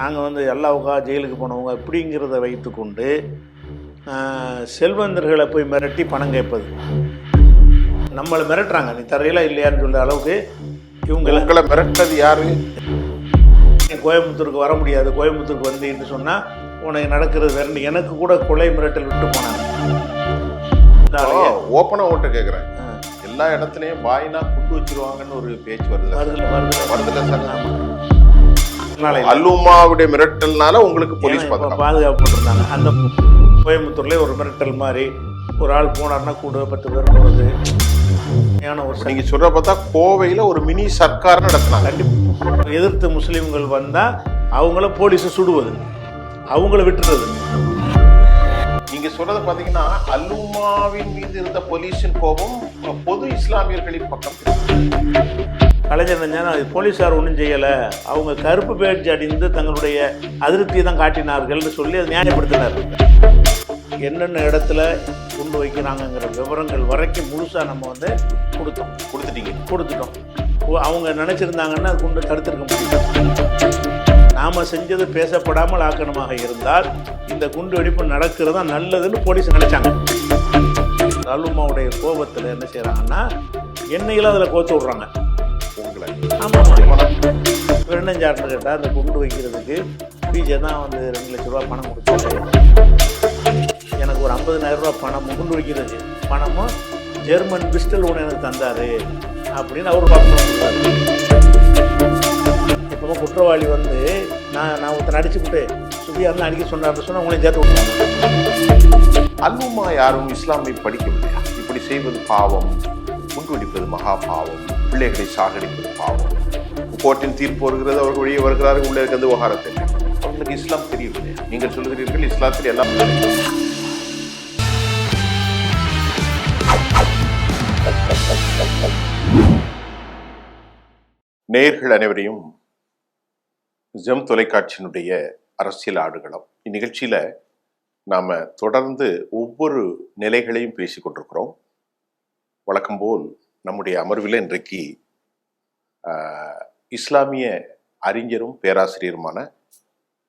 நாங்கள் வந்து அல்லாவுக்கா ஜெயிலுக்கு போனவங்க இப்படிங்கிறத வைத்துக்கொண்டு செல்வந்தர்களை போய் மிரட்டி பணம் கேட்பது. நம்மளை மிரட்டுறாங்க, நீ தரையில இல்லையான்னு சொல்ற அளவுக்கு. இவங்களை மிரட்டது யாரு? கோயம்புத்தூருக்கு வர முடியாது, கோயம்புத்தூருக்கு வந்தீங்கன்னு சொன்னால் உனக்கு நடக்கிறது வேறு. எனக்கு கூட கொலை மிரட்டல் விட்டு போனாங்க. ஓப்பனாக ஓட்ட கேட்குறேன், எல்லா இடத்துலையும் பாயினா குண்டு வச்சிருவாங்கன்னு ஒரு பேச்சு வருதுல சார். அல்லுமாவுடைய மிரட்டல்னால உங்களுக்கு போலீஸ் பாதுகாப்பு போட்டிருந்தாங்க. அந்த கோயம்புத்தூர்லேயே ஒரு மிரட்டல் மாதிரி ஒரு ஆள் போனார்னா கூட 10 பேர் போகிறது. நீங்க சொல்ற பார்த்தா கோவையில ஒரு மினி சர்க்கார் நடத்தினாங்க. கண்டிப்பாக எதிர்த்து முஸ்லீம்கள் வந்தால் அவங்கள போலீஸை சுடுவது, அவங்கள விட்டுறது. நீங்க சொல்றத பாத்தீங்கன்னா அல்லுமாவின் மீது இருந்த போலீஸின் கோபம் பொது இஸ்லாமியர்களின் பக்கம். கலைஞர் அது போலீஸார் ஒன்றும் செய்யலை, அவங்க கருப்பு பேட்ஜ் அடிந்து தங்களுடைய அதிருப்தியை தான் காட்டினார்கள்னு சொல்லி அதை நியாயப்படுத்தினார். என்னென்ன இடத்துல குண்டு வைக்கிறாங்கங்கிற விவரங்கள் வரைக்கும் முழுசாக நம்ம வந்து கொடுத்துட்டோம். அவங்க நினச்சிருந்தாங்கன்னா அது குண்டு தடுத்திருக்க முடியும். நாம் செஞ்சது பேசப்படாமல் ஆக்கணமாக இருந்தால் இந்த குண்டு வெடிப்பு நடக்கிறதா நல்லதுன்னு போலீஸ் நினச்சாங்க. அல்லுமாவுடைய கோபத்தில் என்ன செய்கிறாங்கன்னா எண்ணெயில் அதில் கோத்து விட்றாங்க. ஆமாம், வெண்ணஞ்சாட்டுன்னு கேட்டால் அந்த குண்டு வைக்கிறதுக்கு பிஜே தான் வந்து 2 லட்ச ரூபா பணம் கொடுத்தாரு. எனக்கு ஒரு 50,000 ரூபா பணம் குண்டு வைக்கிறது பணமும் ஜெர்மன் பிஸ்டல் ஒன்று எனக்கு தந்தார் அப்படின்னு அவர் பார்க்கணும். இப்போ குற்றவாளி வந்து நான் ஒருத்தனை அடிச்சுக்கிட்டு சுபியாருன்னு அடிக்க சொன்னார்னு சொன்னால் உங்களையும் சேர்த்து விட்டுருவாங்க. அல்லுமா யாரும் இஸ்லாமை படிக்கவில்லையா? இப்படி செய்வது பாவம், குண்டு வெடிப்பது மகா பாவம், பிள்ளைகளை சாகடிப்பது பாவம், கோர்ட்டின் தீர்ப்பு வருகிறது, அவர்கள் வெளியே வருகிறார்கள், உள்ளே இருக்கிறது விவகாரத்தை. அவங்களுக்கு இஸ்லாம் தெரியவில்லையா? நீங்கள் சொல்கிறீர்கள் இஸ்லாத்தில் எல்லாம். நேயர்கள் அனைவரையும் ஜெம் தொலைக்காட்சியினுடைய அரசியல் ஆடுகளம் இந்நிகழ்ச்சியில நாம தொடர்ந்து ஒவ்வொரு நிலைகளையும் பேசிக் கொண்டிருக்கிறோம். வழக்கம் போல் நம்முடைய அமர்வில் இன்றைக்கு இஸ்லாமிய அறிஞரும் பேராசிரியருமான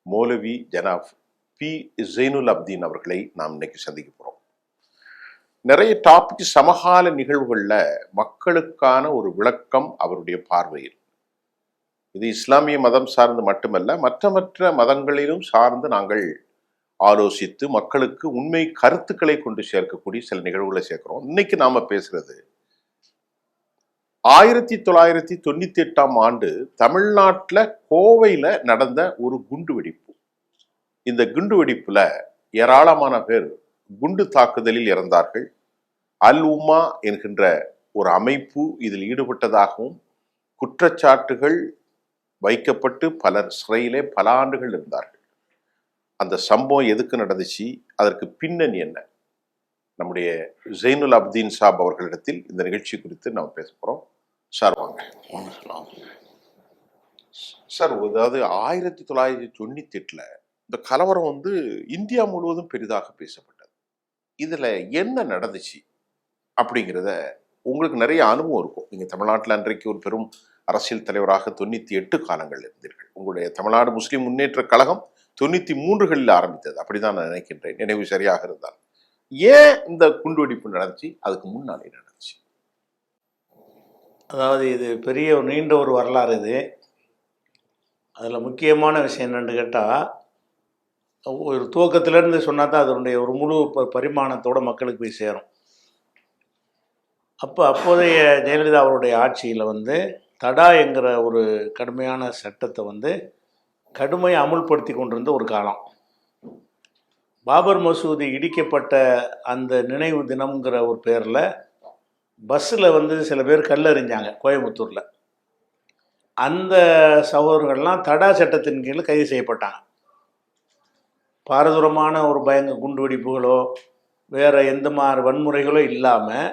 மௌலவி ஜனாப் பி ஜெய்னுல் அப்தீன் அவர்களை நாம் இன்னைக்கு சந்திக்க போறோம். நிறைய டாபிக் சமகால நிகழ்வுகளில் மக்களுக்கான ஒரு விளக்கம் அவருடைய பார்வையில். இது இஸ்லாமிய மதம் சார்ந்து மட்டுமல்ல, மற்ற மதங்களிலும் சார்ந்து நாங்கள் ஆலோசித்து மக்களுக்கு உண்மை கருத்துக்களை கொண்டு சேர்க்கக்கூடிய சில நிகழ்வுகளை சேர்க்கிறோம். இன்னைக்கு நாம பேசுறது 1998 தமிழ்நாட்டில் கோவையில் நடந்த ஒரு குண்டு வெடிப்பு. இந்த குண்டு வெடிப்புல ஏராளமான பேர் குண்டு தாக்குதலில் இறந்தார்கள். அல் உமா என்கின்ற ஒரு அமைப்பு இதில் ஈடுபட்டதாகவும் குற்றச்சாட்டுகள் வைக்கப்பட்டு பலர் சிறையிலே பல ஆண்டுகள் இருந்தார்கள். அந்த சம்பவம் எதுக்கு நடந்துச்சு, அதற்கு பின்னணி என்ன, நம்முடைய ஜெய்னுல் அப்தீன் சாப் அவர்களிடத்தில் இந்த நிகழ்ச்சி குறித்து நாம் பேச போறோம். சார் வாங்க. சார், அதாவது 1998 இந்த கலவரம் வந்து இந்தியா முழுவதும் பெரிதாக பேசப்பட்டது. இதுல என்ன நடந்துச்சு அப்படிங்கிறத உங்களுக்கு நிறைய அனுபவம் இருக்கும். நீங்க தமிழ்நாட்டில் அன்றைக்கு ஒரு பெரும் அரசியல் தலைவராக 98 காலங்கள் இருந்தீர்கள். உங்களுடைய தமிழ்நாடு முஸ்லிம் முன்னேற்ற கழகம் 93களில் ஆரம்பித்தது, அப்படிதான் நான் நினைக்கின்றேன், நினைவு சரியாக இருந்தால். ஏன் இந்த குண்டுவெடிப்பு நடந்துச்சு, அதுக்கு முன்னாலே நடந்துச்சு? அதாவது இது பெரிய ஒரு நீண்ட ஒரு வரலாறு. இது அதில் முக்கியமான விஷயம் என்னென்னு கேட்டால், ஒரு துவக்கத்திலேருந்து சொன்னால் தான் அதனுடைய ஒரு முழு பரிமாணத்தோட மக்களுக்கு போய் சேரும். அப்போதைய ஜெயலலிதா அவருடைய ஆட்சியில் வந்து தடா என்கிற ஒரு கடுமையான சட்டத்தை வந்து கடுமையாக அமுல்படுத்தி கொண்டிருந்த ஒரு காலம். பாபர் மசூதி இடிக்கப்பட்ட அந்த நினைவு தினம்ங்கிற ஒரு பேரில் பஸ்ஸில் வந்து சில பேர் கல்லறிஞ்சாங்க கோயம்புத்தூரில். அந்த சகோதரர்கள்லாம் தடா சட்டத்தின் கீழ் கைது செய்யப்பட்டாங்க. பாரதூரமான ஒரு குண்டு வெடிப்புகளோ வேறு எந்த மாதிரி வன்முறைகளோ இல்லாமல்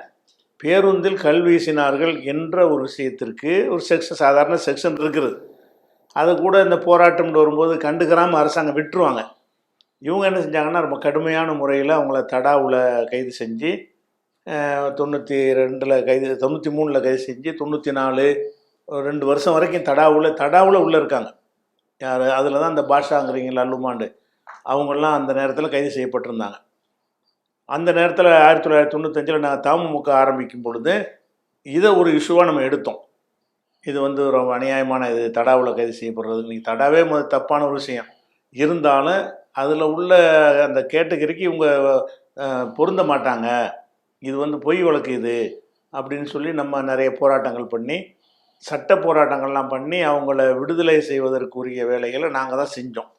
பேருந்தில் கல் வீசினார்கள் என்ற ஒரு விஷயத்திற்கு ஒரு சாதாரண செக்ஷன் இருக்குது. அது கூட இந்த போராட்டம்னு வரும்போது கண்டுக்கிறாமல் அரசாங்கம் விட்டுருவாங்க. இவங்க என்ன செஞ்சாங்கன்னா ரொம்ப கடுமையான முறையில் அவங்கள தடாவில் கைது செஞ்சு 92 கைது, 93 கைது செஞ்சு 94 2 வருஷம் வரைக்கும் தடாவில் உள்ளே இருக்காங்க. யார் அதில் தான் அந்த பாஷாங்கிறீங்களா அல்லுமாண்டு அவங்கெல்லாம் அந்த நேரத்தில் கைது செய்யப்பட்டிருந்தாங்க. அந்த நேரத்தில் 1995 நாங்கள் தமுமுக ஆரம்பிக்கும் பொழுது இதை ஒரு இஷ்யூவாக நம்ம எடுத்தோம். இது வந்து ரொம்ப அநியாயமான இது, தடாவில் கைது செய்யப்படுறது. நீங்கள் தடாவே தப்பான ஒரு விஷயம் இருந்தாலும் அதில் உள்ள அந்த கேட்டகரிக்கு இவங்க பொருந்த மாட்டாங்க, இது வந்து பொய் வழக்கு இது அப்படின்னு சொல்லி நம்ம நிறைய போராட்டங்கள் பண்ணி, சட்ட போராட்டங்கள்லாம் பண்ணி அவங்கள விடுதலை செய்வதற்குரிய வேலைகளை நாங்கள் தான் செஞ்சோம்.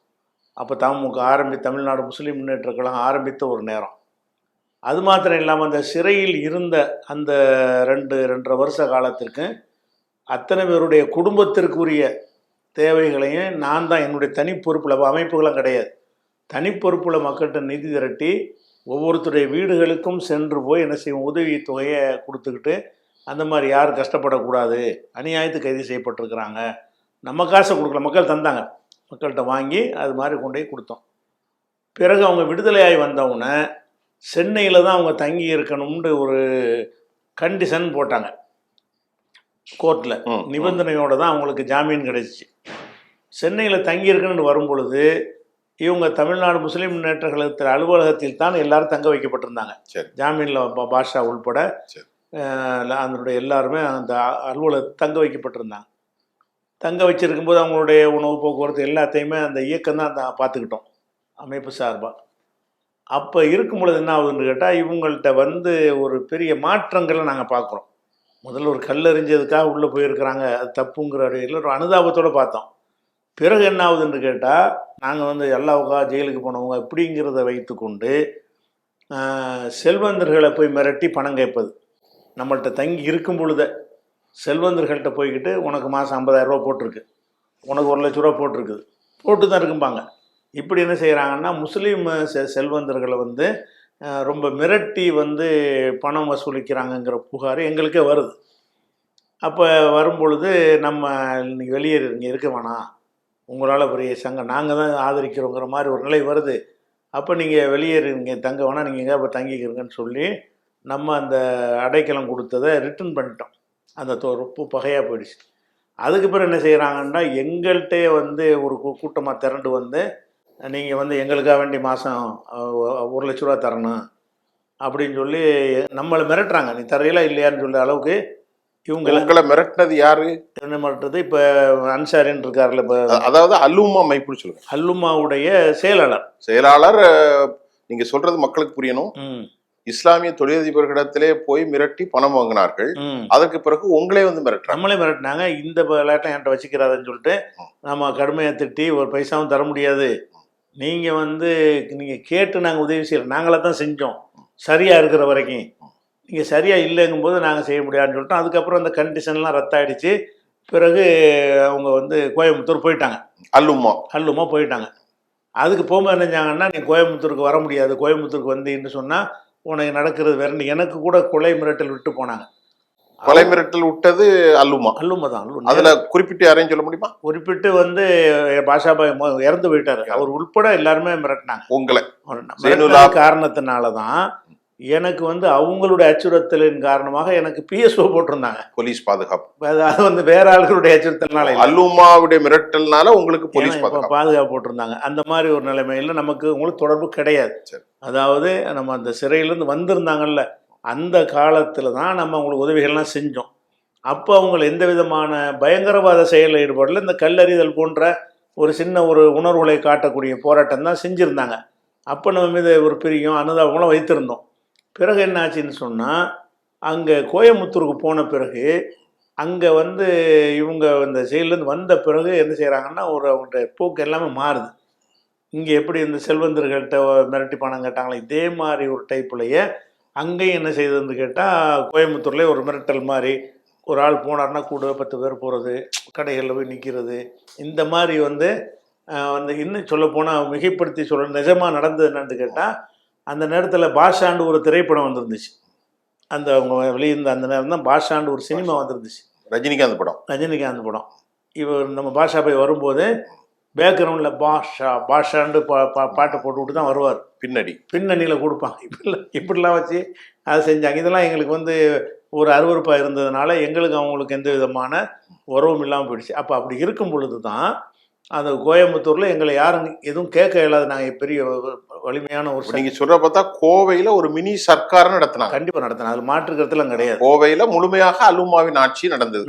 அப்போ தமுமுக தமிழ்நாடு முஸ்லீம் முன்னேற்ற கழகம் ஆரம்பித்த ஒரு நேரம். அது மாத்திரம் இல்லாமல் அந்த சிறையில் இருந்த அந்த 2.5 வருஷ காலத்திற்கு அத்தனை பேருடைய குடும்பத்திற்குரிய தேவைகளையும் நான் தான் என்னுடைய தனி பொறுப்பில், அமைப்புகளும் கிடையாது, தனி பொறுப்பில் மக்கள்கிட்ட நிதி திரட்டி ஒவ்வொருத்தருடைய வீடுகளுக்கும் சென்று போய் என்ன செய்வோம், உதவி தொகையை கொடுத்துக்கிட்டு, அந்த மாதிரி யாரும் கஷ்டப்படக்கூடாது, அநியாயத்துக்கு கைது செய்யப்பட்டிருக்கிறாங்க, நம்ம காசை கொடுக்கல, மக்கள் தந்தாங்க, மக்கள்கிட்ட வாங்கி அது மாதிரி கொண்டு போய் கொடுத்தோம். பிறகு அவங்க விடுதலையாகி வந்தவுடனே சென்னையில் தான் அவங்க தங்கி இருக்கணும்னு ஒரு கண்டிஷன் போட்டாங்க கோர்ட்டில். நிபந்தனையோடு தான் அவங்களுக்கு ஜாமீன் கிடைச்சிச்சு. சென்னையில் தங்கி இருக்கணும்னு வரும் பொழுது இவங்க தமிழ்நாடு முஸ்லீம் முன்னேற்ற கழகத்தில் அலுவலகத்தில் தான் எல்லாரும் தங்க வைக்கப்பட்டிருந்தாங்க. ஜாமீனில் பாஷா உள்பட அதனுடைய எல்லாருமே அந்த அலுவலகத்தில் தங்க வைக்கப்பட்டிருந்தாங்க. தங்க வச்சிருக்கும்போது அவங்களுடைய உணவு போக்குவரத்து எல்லாத்தையுமே அந்த இயக்கம் தான் பார்த்துக்கிட்டோம் அமைப்பு சார்பாக. அப்போ இருக்கும் பொழுது என்ன ஆகுதுன்னு கேட்டால், இவங்கள்ட்ட வந்து ஒரு பெரிய மாற்றங்களை நாங்கள் பார்க்குறோம். முதல்ல ஒரு கல்லெறிஞ்சதுக்காக உள்ளே போயிருக்கிறாங்க, அது தப்புங்கிற அடையில் ஒரு அனுதாபத்தோடு பார்த்தோம். பிறகு என்ன ஆகுதுன்னு கேட்டால், நாங்கள் வந்து எல்லாவுக்கா ஜெயிலுக்கு போனவங்க இப்படிங்கிறத வைத்துக்கொண்டு செல்வந்தர்களை போய் மிரட்டி பணம் கேட்பது. நம்மள்கிட்ட தங்கி இருக்கும் பொழுத செல்வந்தர்கள்ட்ட போய்கிட்டு, உனக்கு மாதம் 50,000 ரூபா போட்டிருக்கு, உனக்கு 1,00,000 ரூபா போட்டிருக்குது, போட்டு தான் இருக்கும்பாங்க. இப்படி என்ன செய்கிறாங்கன்னா, முஸ்லீம் செல்வந்தர்களை வந்து ரொம்ப மிரட்டி வந்து பணம் வசூலிக்கிறாங்கங்கிற புகார் எங்களுக்கே வருது. அப்போ வரும்பொழுது நம்ம நீங்கள் வெளியேறு, இங்கே இருக்க வேணாம், உங்களால் பெரிய சங்கம் நாங்கள் தான் ஆதரிக்கிறோங்கிற மாதிரி ஒரு நிலை வருது. அப்போ நீங்கள் வெளியேறு, இங்கே தங்க வேணாம், நீங்கள் எங்கே இப்போ தங்கிக்கிறீங்கன்னு சொல்லி நம்ம அந்த அடைக்கலம் கொடுத்ததை ரிட்டர்ன் பண்ணிட்டோம். அந்த ரொம்ப பகையாக போயிடுச்சு. அதுக்கு பிறகு என்ன செய்கிறாங்கன்னா, எங்கள்கிட்டே வந்து ஒரு கூட்டமாக திரண்டு வந்து, நீங்கள் வந்து எங்களுக்காக வேண்டி மாதம் 1,00,000 ரூபா தரணும் அப்படின்னு சொல்லி நம்மளை மிரட்டுறாங்க. நீ தரையில இல்லையான்னு சொல்ல அளவுக்கு இவங்களை மிரட்டினது யாரு? என்ன மிரட்டுறது? இப்போ அன்சாரின்னு இருக்காருல்ல, இப்போ அதாவது அல்லுமா மைப்புன்னு சொல்லுங்க, அல்லுமாவுடைய செயலாளர். நீங்க சொல்றது மக்களுக்கு புரியணும். இஸ்லாமிய தொழிலதிபர்களிடத்திலே போய் மிரட்டி பணம் வாங்கினார்கள். அதற்கு பிறகு உங்களே வந்து நம்மளே மிரட்டினாங்க. இந்த விளையாட்டை என்கிட்ட வச்சுக்கிறாதுன்னு சொல்லிட்டு நம்ம கடுமையை திட்டி, ஒரு பைசாவும் தர முடியாது, நீங்கள் வந்து நீங்கள் கேட்டு நாங்கள் உதவி செய்யலை, நாங்களாக தான் செஞ்சோம் சரியாக இருக்கிற வரைக்கும், நீங்கள் சரியாக இல்லைங்கும்போது நாங்கள் செய்ய முடியாதுன்னு சொல்லிட்டோம். அதுக்கப்புறம் அந்த கண்டிஷன்லாம் ரத்தாயிடுச்சு. பிறகு அவங்க வந்து கோயம்புத்தூர் போயிட்டாங்க, அல்லுமா போயிட்டாங்க. அதுக்கு போகும்போது என்ன செஞ்சாங்கன்னா, நீ கோயம்புத்தூருக்கு வர முடியாது, கோயம்புத்தூருக்கு வந்தீங்கன்னு சொன்னால் உனக்கு நடக்கிறது வேறு. எனக்கு கூட கொலை மிரட்டல் விட்டு போனாங்க. கொலை மிரட்டல் விட்டது அல்லுமா தான். அதுல குறிப்பிட்டு யாரையும் சொல்ல முடியுமா? குறிப்பிட்டு வந்து பாஷாபாய் இறந்து போயிட்டாரு, அவர் உள்பட எல்லாருமே மிரட்டினாங்க. உங்களை காரணத்தினால தான் எனக்கு வந்து அவங்களுடைய அச்சுறுத்தலின் காரணமாக எனக்கு PSO போட்டிருந்தாங்க, போலீஸ் பாதுகாப்பு. அது வந்து வேற ஆளுகளுடைய அச்சுறுத்தல்னால, அல்லுமாவுடைய மிரட்டல்னால உங்களுக்கு போலீஸ் பாதுகாப்பு போட்டிருந்தாங்க. அந்த மாதிரி ஒரு நிலைமையில் நமக்கு உங்களுக்கு தொடர்பு கிடையாது. அதாவது நம்ம அந்த சிறையிலேருந்து வந்திருந்தாங்கல்ல, அந்த காலத்தில் தான் நம்ம அவங்களுக்கு உதவிகள்லாம் செஞ்சோம். அப்போ அவங்களை எந்த விதமான பயங்கரவாத செயலில் ஈடுபடல, இந்த கல்லறிதல் போன்ற ஒரு சின்ன ஒரு உணர்வுகளை காட்டக்கூடிய போராட்டம் தான் செஞ்சுருந்தாங்க. அப்போ நம்ம மீது ஒரு பிரியம் அனுதாபங்களும் வைத்திருந்தோம். பிறகு என்னாச்சுன்னு சொன்னால், அங்கே கோயம்புத்தூருக்கு போன பிறகு அங்கே வந்து இவங்க இந்த செயலேருந்து வந்த பிறகு என்ன செய்கிறாங்கன்னா, அவங்கள்ட்ட போக்கு எல்லாமே மாறுது. இங்கே எப்படி இந்த செல்வந்தர்கள்ட்ட மிரட்டி பணம் கேட்டாங்களே, இதே மாதிரி ஒரு டைப்லையே அங்கேயும் என்ன செய்யுதுன்னு கேட்டால், கோயம்புத்தூர்லேயே ஒரு மிரட்டல் மாதிரி, ஒரு ஆள் போனார்னா கூட 10 பேர் போகிறது, கடைகளில் போய் நிற்கிறது, இந்த மாதிரி வந்து இன்னும் சொல்லப்போனால் மிகைப்படுத்தி சொல்ல நிஜமாக நடந்தது என்னன்னு கேட்டால், அந்த நேரத்தில் பாஷாண்டு ஒரு திரைப்படம் வந்துருந்துச்சு. அந்த அவங்க வெளியிருந்த அந்த நேரம் தான் பாஷாண்டு ஒரு சினிமா வந்துருந்துச்சு, ரஜினிகாந்த் படம். இவர் நம்ம பாஷா போய் வரும்போது பேக்ரவுண்டில் பாஷாண்டு பாட்டை போட்டு விட்டு தான் வருவார். பின்னணியில் கொடுப்பாங்க. இப்படிலாம் வச்சு அதை செஞ்சாங்க. இதெல்லாம் எங்களுக்கு வந்து ஒரு அருவருப்பாக இருந்ததுனால எங்களுக்கு அவங்களுக்கு எந்த விதமான உறவும் இல்லாமல் போயிடுச்சு. அப்போ அப்படி இருக்கும் பொழுது தான் அந்த கோயம்புத்தூரில் எங்களை யாரும் எதுவும் கேட்க இயலாது. நாங்கள் பெரிய வலிமையான ஒரு நீங்க சொல்ற பார்த்தா கோவையில ஒரு மினி சர்க்கார் நடத்தினாங்க. கண்டிப்பாக நடத்தின, அது மாற்றுக்கிறதுலாம் கிடையாது. கோவையில முழுமையாக அலுமாவின் ஆட்சி நடந்தது.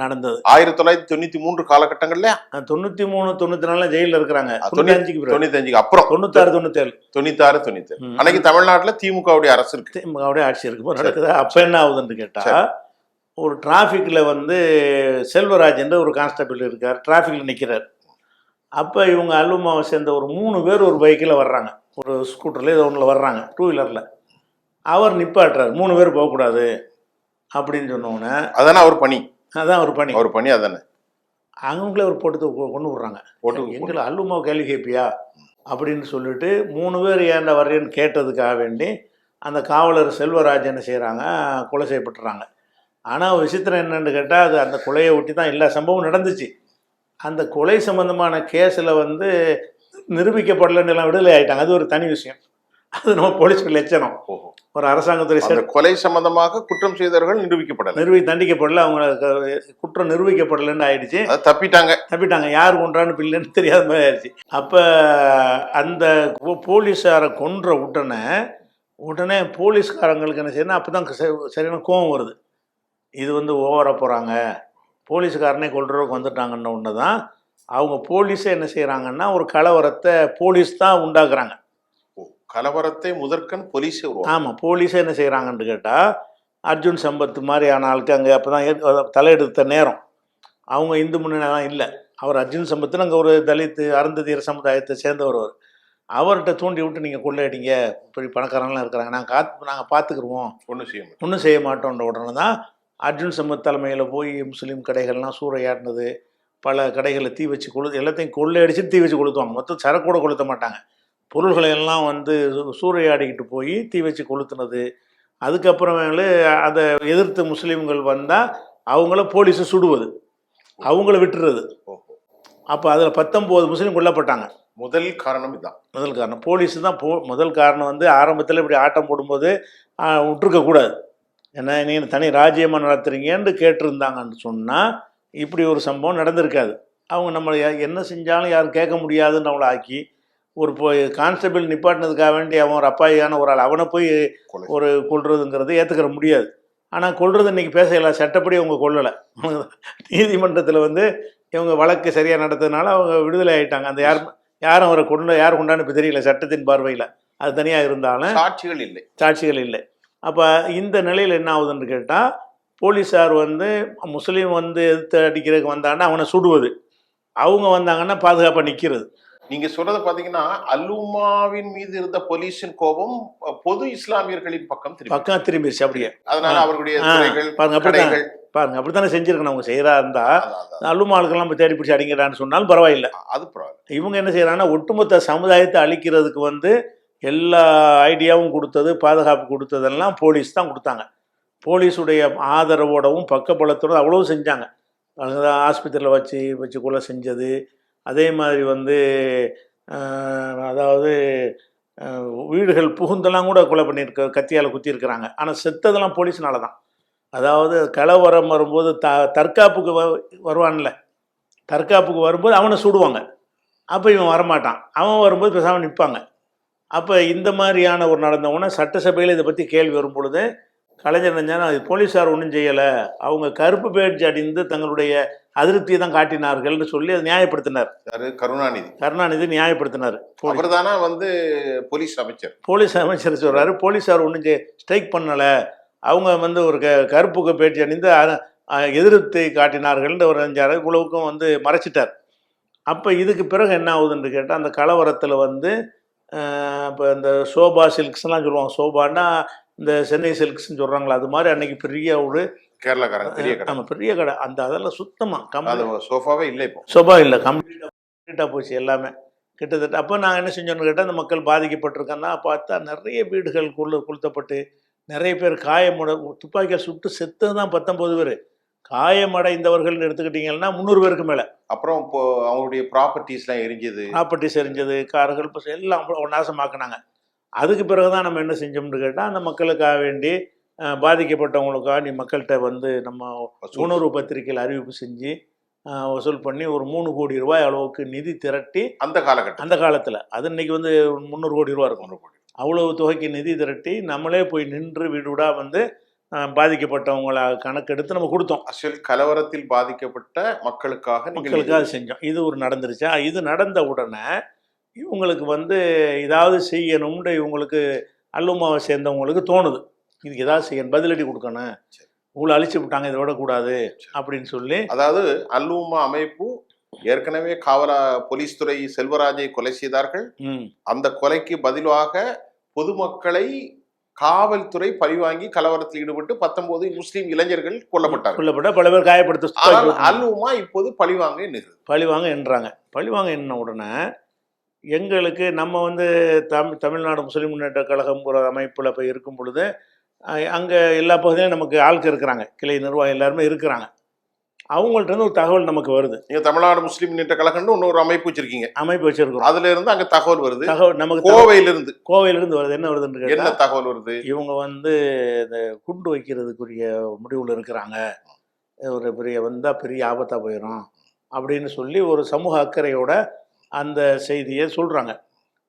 1993 காலகட்டங்கள்ல 93 94 ஜெயில இருக்கிறாங்க. 95 அப்புறம் 96 97 அன்னைக்கு தமிழ்நாட்டுல திமுகவுடைய அரசு இருக்கு, திமுகவுடைய ஆட்சி இருக்கு நடக்குது. அப்ப என்ன ஆகுதுன்னு கேட்டா, ஒரு டிராஃபிக்ல வந்து செல்வராஜ் என்ற ஒரு கான்ஸ்டபிள் இருக்கார், டிராஃபிக்ல நிக்கிறார். அப்ப இவங்க அலுமாவை சேர்ந்த ஒரு 3 பேர் ஒரு பைக்கில் வர்றாங்க, ஒரு ஸ்கூட்டர்ல ஏதோ ஒன்றில் வர்றாங்க, 2 வீலர்ல. அவர் நிப்பாட்டுறாரு, 3 பேர் போகக்கூடாது அப்படின்னு சொன்னோன்னே, அதானே அவர் பணி, அதான் அவர் பணி அதானே அவங்களே ஒரு போட்டு கொண்டு விடுறாங்க. எங்களை அல்லுமாவை கேள்வி கேட்பியா அப்படின்னு சொல்லிட்டு 3 பேர் ஏன்டா வர்றேன்னு கேட்டதுக்காக வேண்டி அந்த காவலர் செல்வராஜ் என்ன செய்கிறாங்க, கொலை செய்யப்பட்டுறாங்க. ஆனால் விசித்திரம் என்னன்னு கேட்டால், அது அந்த கொலையை ஒட்டி தான் எல்லா சம்பவம் நடந்துச்சு. அந்த கொலை சம்பந்தமான கேஸில் வந்து நிரூபிக்கப்படலன்னு எல்லாம் விடுதலை ஆகிட்டாங்க. அது ஒரு தனி விஷயம். அது நம்ம போலீஸ்க்கு லட்சணம். ஒரு அரசாங்கத்துறை கொலை சம்பந்தமாக குற்றம் செய்தவர்கள் தண்டிக்கப்படல, அவங்க குற்றம் நிரூபிக்கப்படலன்னு ஆயிடுச்சு. தப்பிட்டாங்க, யார் கொன்றான்னு பிள்ளைன்னு தெரியாத மாதிரி ஆயிடுச்சு. அப்போ அந்த போலீஸாரை கொன்ற உடனே போலீஸ்காரங்களுக்கு என்ன செய்யணும், அப்போ தான் சரியான கோவம் வருது. இது வந்து ஓவர போகிறாங்க, போலீஸ்காரனே கொல்றதுக்கு வந்துட்டாங்கன்னு ஒன்று தான் அவங்க போலீஸே என்ன செய்கிறாங்கன்னா, ஒரு கலவரத்தை போலீஸ் தான் உண்டாக்குறாங்க. கலவரத்தை முதற்கண் போலீஸே ஆமாம், போலீஸே என்ன செய்கிறாங்கன்னு கேட்டால், அர்ஜுன் சம்பத் மாதிரியான ஆளுக்கு அங்கே அப்போ தான் தலையெடுத்த நேரம். அவங்க இந்து முன்னணிலாம் இல்லை. அவர் அர்ஜுன் சம்பத்துன்னு அங்கே ஒரு தலித் அருந்ததியர் சமுதாயத்தை சேர்ந்தவர். அவர்கிட்ட தூண்டி விட்டு நீங்கள் கொள்ளையடிங்க, இப்படி பணக்காரங்களாம் இருக்கிறாங்க, நாங்கள் பார்த்துக்குருவோம், ஒன்றும் செய்ய மாட்டோன்ற உடனே தான் அர்ஜுன் சம்பத் தலைமையில் போய் முஸ்லீம் கடைகள்லாம் சூறையாடினது, பல கடைகளை தீ வச்சு எல்லாத்தையும் கொள்ளையடிச்சு தீ வச்சு கொளுத்துவாங்க. மொத்தம் சரக்கூட கொளுத்த மாட்டாங்க, பொருள்களை எல்லாம் வந்து சூறையாடிக்கிட்டு போய் தீ வச்சு கொளுத்துனது. அதுக்கப்புறமேலு அதை எதிர்த்து முஸ்லீம்கள் வந்தால் அவங்கள போலீஸை சுடுவது, அவங்கள விட்டுறது. அப்போ அதில் 19 முஸ்லீம் கொல்லப்பட்டாங்க. முதல் காரணம் இதுதான். முதல் காரணம் போலீஸ் தான். முதல் காரணம் வந்து ஆரம்பத்தில் இப்படி ஆட்டம் போடும்போது விட்டுருக்கக்கூடாது, ஏன்னா நீங்கள் தனி ராஜ்யமாக நடத்துறீங்கன்னு கேட்டிருந்தாங்கன்னு சொன்னால் இப்படி ஒரு சம்பவம் நடந்திருக்காது. அவங்க நம்மளை என்ன செஞ்சாலும் யாரும் கேட்க முடியாதுன்னு அவங்கள ஆக்கி ஒரு கான்ஸ்டபிள் நிப்பாட்டினதுக்காக வேண்டி அவன் ஒரு அப்பாயான ஒரு ஆள் அவனை போய் ஒரு கொல்றதுங்கிறது ஏற்றுக்கிற முடியாது. ஆனால் கொல்றது இன்றைக்கி பேசல, சட்டப்படி அவங்க கொல்லலை. நீதிமன்றத்தில் வந்து இவங்க வழக்கு சரியாக நடத்ததுனால அவங்க விடுதலை ஆகிட்டாங்க. அந்த யாரும் அவரை யார் கொண்டான்னு இப்போ தெரியல சட்டத்தின் பார்வையில். அது தனியாக இருந்தாலும் சாட்சிகள் இல்லை. அப்போ இந்த நிலையில் என்ன ஆகுதுன்னு கேட்டால், போலீஸார் வந்து முஸ்லீம் வந்து எதிர்த்து அடிக்கிறதுக்கு வந்தாங்கன்னா அவனை சுடுவது, அவங்க வந்தாங்கன்னா பாதுகாப்பாக நிற்கிறது. நீங்க சொல்றதை பார்த்தீங்கன்னா, அலுமாவின் மீது இருந்த போலீஸின் கோபம் பொது இஸ்லாமியர்களின் பக்கம் திரும்பிடுச்சு. அப்படியே அதனால அவர்களுடைய பாருங்க அப்படித்தானே செஞ்சிருக்கணும். அவங்க செய்யறா இருந்தா அலுமாளுக்கெல்லாம் தேடி பிடிச்சி அடிங்கிறான்னு சொன்னாலும் பரவாயில்லை. இவங்க என்ன செய்யறாங்கன்னா, ஒட்டுமொத்த சமுதாயத்தை அழிக்கிறதுக்கு வந்து எல்லா ஐடியாவும் கொடுத்தது, பாதுகாப்பு கொடுத்ததெல்லாம் போலீஸ் தான் கொடுத்தாங்க. போலீஸுடைய ஆதரவோடவும் பக்கபலத்தோடு அவ்வளோ செஞ்சாங்க. ஆஸ்பத்திரியில் வச்சு கொலை செஞ்சது, அதே மாதிரி வந்து அதாவது வீடுகள் புகுந்தெல்லாம் கூட கொலை பண்ணியிருக்க, கத்தியால் குத்தியிருக்கிறாங்க. ஆனால் செத்ததெல்லாம் போலீஸ்னால தான். அதாவது கலவரம் வரும்போது தற்காப்புக்கு வருவான்ல, தற்காப்புக்கு வரும்போது அவனை சுடுவாங்க, அப்போ இவன் வரமாட்டான், அவன் வரும்போது பேசாமல் நிற்பாங்க. அப்போ இந்த மாதிரியான ஒரு நடந்தவொன்னே சட்டசபையில் இதை பற்றி கேள்வி வரும் பொழுது கலைஞர் நினைஞ்சாலும் அது போலீஸார் ஒன்றும் செய்யலை, அவங்க கருப்பு பேட்ஜ் அடிந்து தங்களுடைய அதிருப்தியை தான் காட்டினார்கள்னு சொல்லி அதை நியாயப்படுத்தினார். கருணாநிதி நியாயப்படுத்தினார். வந்து போலீஸ் அமைச்சர் சொல்கிறாரு, போலீஸார் ஒன்றும் ஸ்ட்ரைக் பண்ணலை, அவங்க வந்து ஒரு கருப்புக்கு பேட்ஜ் அணிந்து எதிர்த்தை காட்டினார்கள்னு ஒரு 5-6 இவ்வளவுக்கும் வந்து மறைச்சிட்டார். அப்போ இதுக்கு பிறகு என்ன ஆகுதுன்னு கேட்டால், அந்த கலவரத்தில் வந்து இப்போ இந்த சோபா சில்க்ஸ்லாம் சொல்லுவாங்க, சோபான்னா இந்த சென்னை சில்க்ஸ்ன்னு சொல்கிறாங்களா, அது மாதிரி அன்னைக்கு பெரிய ஒரு கேரளாக்காரங்க பெரிய கடை. அதெல்லாம் சுத்தமாக சோபா இல்லை, கம்ப்ளீட்டாக போச்சு எல்லாமே கிட்டத்தட்ட. அப்போ நாங்கள் என்ன செஞ்சோன்னு கேட்டால், அந்த மக்கள் பாதிக்கப்பட்டிருக்கேன்னா பார்த்தா நிறைய வீடுகள் கொளுத்தப்பட்டு நிறைய பேர் துப்பாக்கியால் சுட்டு செத்தது தான் 19 பேர். காயமடைந்தவர்கள் எடுத்துக்கிட்டீங்கன்னா 300 பேருக்கு மேலே. அப்புறம் இப்போ அவங்களுடைய ப்ராப்பர்ட்டிஸ் எரிஞ்சது, கார்கள் எல்லாம் நாசமாக்குனாங்க. அதுக்கு பிறகு தான் நம்ம என்ன செஞ்சோம்னு கேட்டால், அந்த மக்களுக்காக வேண்டி பாதிக்கப்பட்டவங்களுக்காக மக்கள்கிட்ட வந்து நம்ம உணர்வு பத்திரிகையில் அறிவிப்பு செஞ்சு வசூல் பண்ணி ஒரு 3 கோடி ரூபாய் அளவுக்கு நிதி திரட்டி அந்த காலகட்டம் அந்த காலத்தில் அது இன்னைக்கு வந்து 300 கோடி ரூபா இருக்கும். 3 கோடி. அவ்வளவு தொகைக்கு நிதி திரட்டி நம்மளே போய் நின்று வீடு வீடாக வந்து பாதிக்கப்பட்டவங்களை கணக்கெடுத்து நம்ம கொடுத்தோம். அரசியல் கலவரத்தில் பாதிக்கப்பட்ட மக்களுக்காக மக்களுக்காக செஞ்சோம். இது ஒரு நடந்துருச்சா. இது நடந்த உடனே இவங்களுக்கு வந்து ஏதாவது செய்யணும்னு இவங்களுக்கு அல்லுமாவை சேர்ந்தவங்களுக்கு தோணுது. இதுக்கு ஏதாவது செய்யணும், பதிலடி கொடுக்கணும், இவ்வளோ அழிச்சு விட்டாங்க, இதை விடக்கூடாது அப்படின்னு சொல்லி. அதாவது அல்லுமா அமைப்பு ஏற்கனவே போலீஸ் துறை செல்வராஜை கொலை செய்தார்கள். அந்த கொலைக்கு பதிலாக பொதுமக்களை காவல்துறை பழிவாங்கி கலவரத்தில் ஈடுபட்டு 19 முஸ்லீம் இளைஞர்கள் கொல்லப்பட்ட பல பேர் காயப்படுத்த அல்லுமா இப்போது பழிவாங்க என்றாங்க. பழிவாங்க என்ன உடனே எங்களுக்கு நம்ம வந்து தமிழ்நாடு முஸ்லீம் முன்னேற்ற கழகம் ஒரு அமைப்பில் போய் இருக்கும் பொழுது அங்கே எல்லா பகுதியிலும் நமக்கு ஆட்கள் இருக்கிறாங்க, கிளை நிர்வாகம் எல்லாருமே இருக்கிறாங்க. அவங்கள்ட்ட இருந்து ஒரு தகவல் நமக்கு வருது. நீங்க தமிழ்நாடு முஸ்லீம் முன்னேற்ற கழகம்னு இன்னொரு அமைப்பு வச்சிருக்கீங்க. அமைப்பு வச்சிருக்கோம். அதுல இருந்து அங்க தகவல் வருது. தகவல் நமக்கு கோவையிலிருந்து வருது. என்ன வருதுன்னு என்ன தகவல் வருது? இவங்க வந்து இந்த குண்டு வைக்கிறதுக்குரிய முடிவுல இருக்கிறாங்க, ஒரு பெரிய ஆபத்தா போயிடும் அப்படின்னு சொல்லி ஒரு சமூக அக்கறையோட அந்த செய்தியை சொல்றாங்க.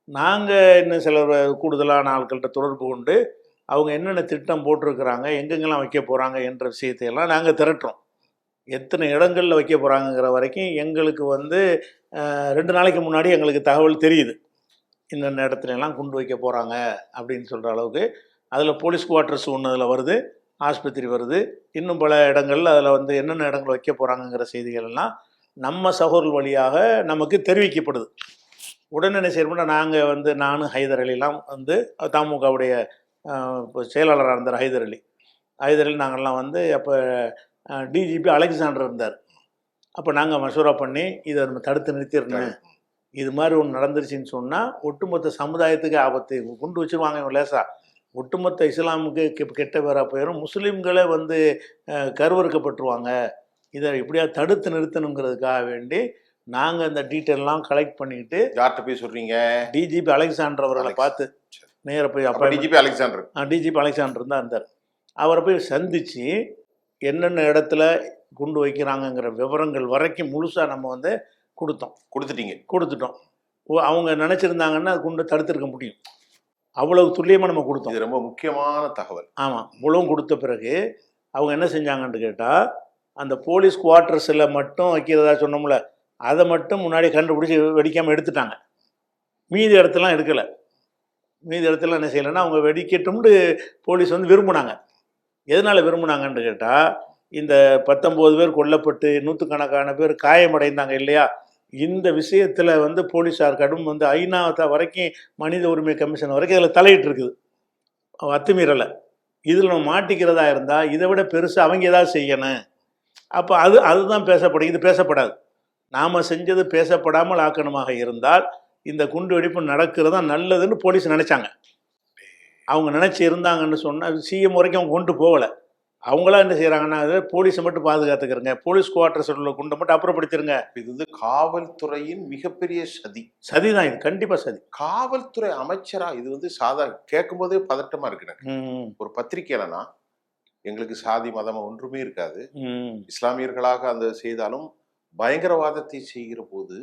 நாங்கள் இன்னும் சில கூடுதலான ஆட்கள்கிட்ட தொடர்பு கொண்டு அவங்க என்னென்ன திட்டம் போட்டிருக்கிறாங்க, எங்கெங்கெல்லாம் வைக்க போகிறாங்க என்ற விஷயத்தையெல்லாம் நாங்கள் திரட்டுறோம். எத்தனை இடங்களில் வைக்க போகிறாங்கங்கிற வரைக்கும் எங்களுக்கு வந்து 2 நாளைக்கு முன்னாடி எங்களுக்கு தகவல் தெரியுது. இன்னென்ன இடத்துலலாம் குண்டு வைக்க போகிறாங்க அப்படின்னு சொல்கிற அளவுக்கு. அதில் போலீஸ் குவார்ட்டர்ஸ் ஒன்று அதில் வருது, ஆஸ்பத்திரி வருது, இன்னும் பல இடங்கள் அதில் வந்து என்னென்ன இடங்கள் வைக்க போகிறாங்கங்கிற செய்திகள் எல்லாம் நம்ம சகோதரர் வழியாக நமக்கு தெரிவிக்கப்படுது. உடனே என்ன செய்யணும்னா நாங்கள் வந்து நானும் ஹைதர் அலிலாம் வந்து தமுகவுடைய செயலாளராக இருந்தார். ஹைதர் அலி நாங்கள்லாம் வந்து அப்போ டிஜிபி அலெக்சாண்டர் இருந்தார். அப்போ நாங்கள் மசூரா பண்ணி இதை நம்ம தடுத்து நிறுத்திடணும், இது மாதிரி ஒன்று நடந்துருச்சுன்னு சொன்னால் ஒட்டுமொத்த சமுதாயத்துக்கு ஆபத்து, குண்டு வச்சுருவாங்க இவங்க லேசா, ஒட்டுமொத்த இஸ்லாமுக்கு கெட்ட பேராக போயிடும், முஸ்லீம்களே வந்து கருவறுக்கப்பட்டுருவாங்க, இதை எப்படியா தடுத்து நிறுத்தணுங்கிறதுக்காக வேண்டி நாங்கள் இந்த டீட்டெயிலெலாம் கலெக்ட் பண்ணிக்கிட்டு. யார்கிட்ட போய் சொல்கிறீங்க? டிஜிபி அலெக்சாண்டர் அவர்களை பார்த்து நேராக போய். அப்போ டிஜிபி அலெக்சாண்டர் தான் இருந்தார். அவரை போய் சந்தித்து என்னென்ன இடத்துல குண்டு வைக்கிறாங்கங்கிற விவரங்கள் வரைக்கும் முழுசாக நம்ம வந்து கொடுத்துட்டோம். அவங்க நினச்சிருந்தாங்கன்னா குண்டை தடுத்திருக்க முடியும். அவ்வளவு துல்லியமாக நம்ம கொடுத்தோம். இது ரொம்ப முக்கியமான தகவல். ஆமாம். இவ்வளவும் கொடுத்த பிறகு அவங்க என்ன செஞ்சாங்கன்னு கேட்டால், அந்த போலீஸ் குவார்ட்டர்ஸில் மட்டும் வைக்கிறதா சொன்னோம்ல, அதை மட்டும் முன்னாடி கண்டுபிடிச்சி வெடிக்காமல் எடுத்துட்டாங்க. மீதி இடத்துலாம் எடுக்கலை. மீதி இடத்துல என்ன செய்யலைன்னா அவங்க வெடிக்கட்டும்னு போலீஸ் வந்து விரும்பினாங்க. எதனால் விரும்பினாங்கன்னு கேட்டால், இந்த 19 பேர் கொல்லப்பட்டு நூற்றுக்கணக்கான பேர் காயமடைந்தாங்க இல்லையா, இந்த விஷயத்தில் வந்து போலீஸார் கடும் வந்து ஐநா வரைக்கும் மனித உரிமை கமிஷன் வரைக்கும் இதில் தலையிட்டு இருக்குது அத்துமீறலை. இதில் நம்ம மாட்டிக்கிறதா இருந்தால் இதை விட பெருசாக அவங்க ஏதாவது செய்யணும். அப்போ அதுதான் பேசப்படும், இது பேசப்படாது. நாம் செஞ்சது பேசப்படாமல் ஆக்கணுமாக இருந்தால் இந்த குண்டு வெடிப்பு நடக்கிறதா நல்லதுன்னு போலீஸ் நினச்சாங்க. அவங்க நினச்சி இருந்தாங்கன்னு சொன்னால் சிஎம் வரைக்கும் அவங்க கொண்டு போகலை. அவங்களாம் என்ன செய்கிறாங்கன்னா, போலீஸை மட்டும் பாதுகாத்துக்கிறங்க, போலீஸ் குவார்ட்டர்ஸ் உள்ள குண்டை மட்டும் அப்புறப்படுத்திடுங்க. இது வந்து காவல்துறையின் மிகப்பெரிய சதி தான். இது கண்டிப்பாக சதி. காவல்துறை அமைச்சரா இது வந்து சாதாரண கேட்கும் போதே பதட்டமாக இருக்கு. ஒரு பத்திரிகையிலனா எங்களுக்கு சாதி மதம் ஒன்றுமே இருக்காது, இஸ்லாமியர்களாக அந்த செய்தாலும் பயங்கரவாதத்தை செய்கிற போது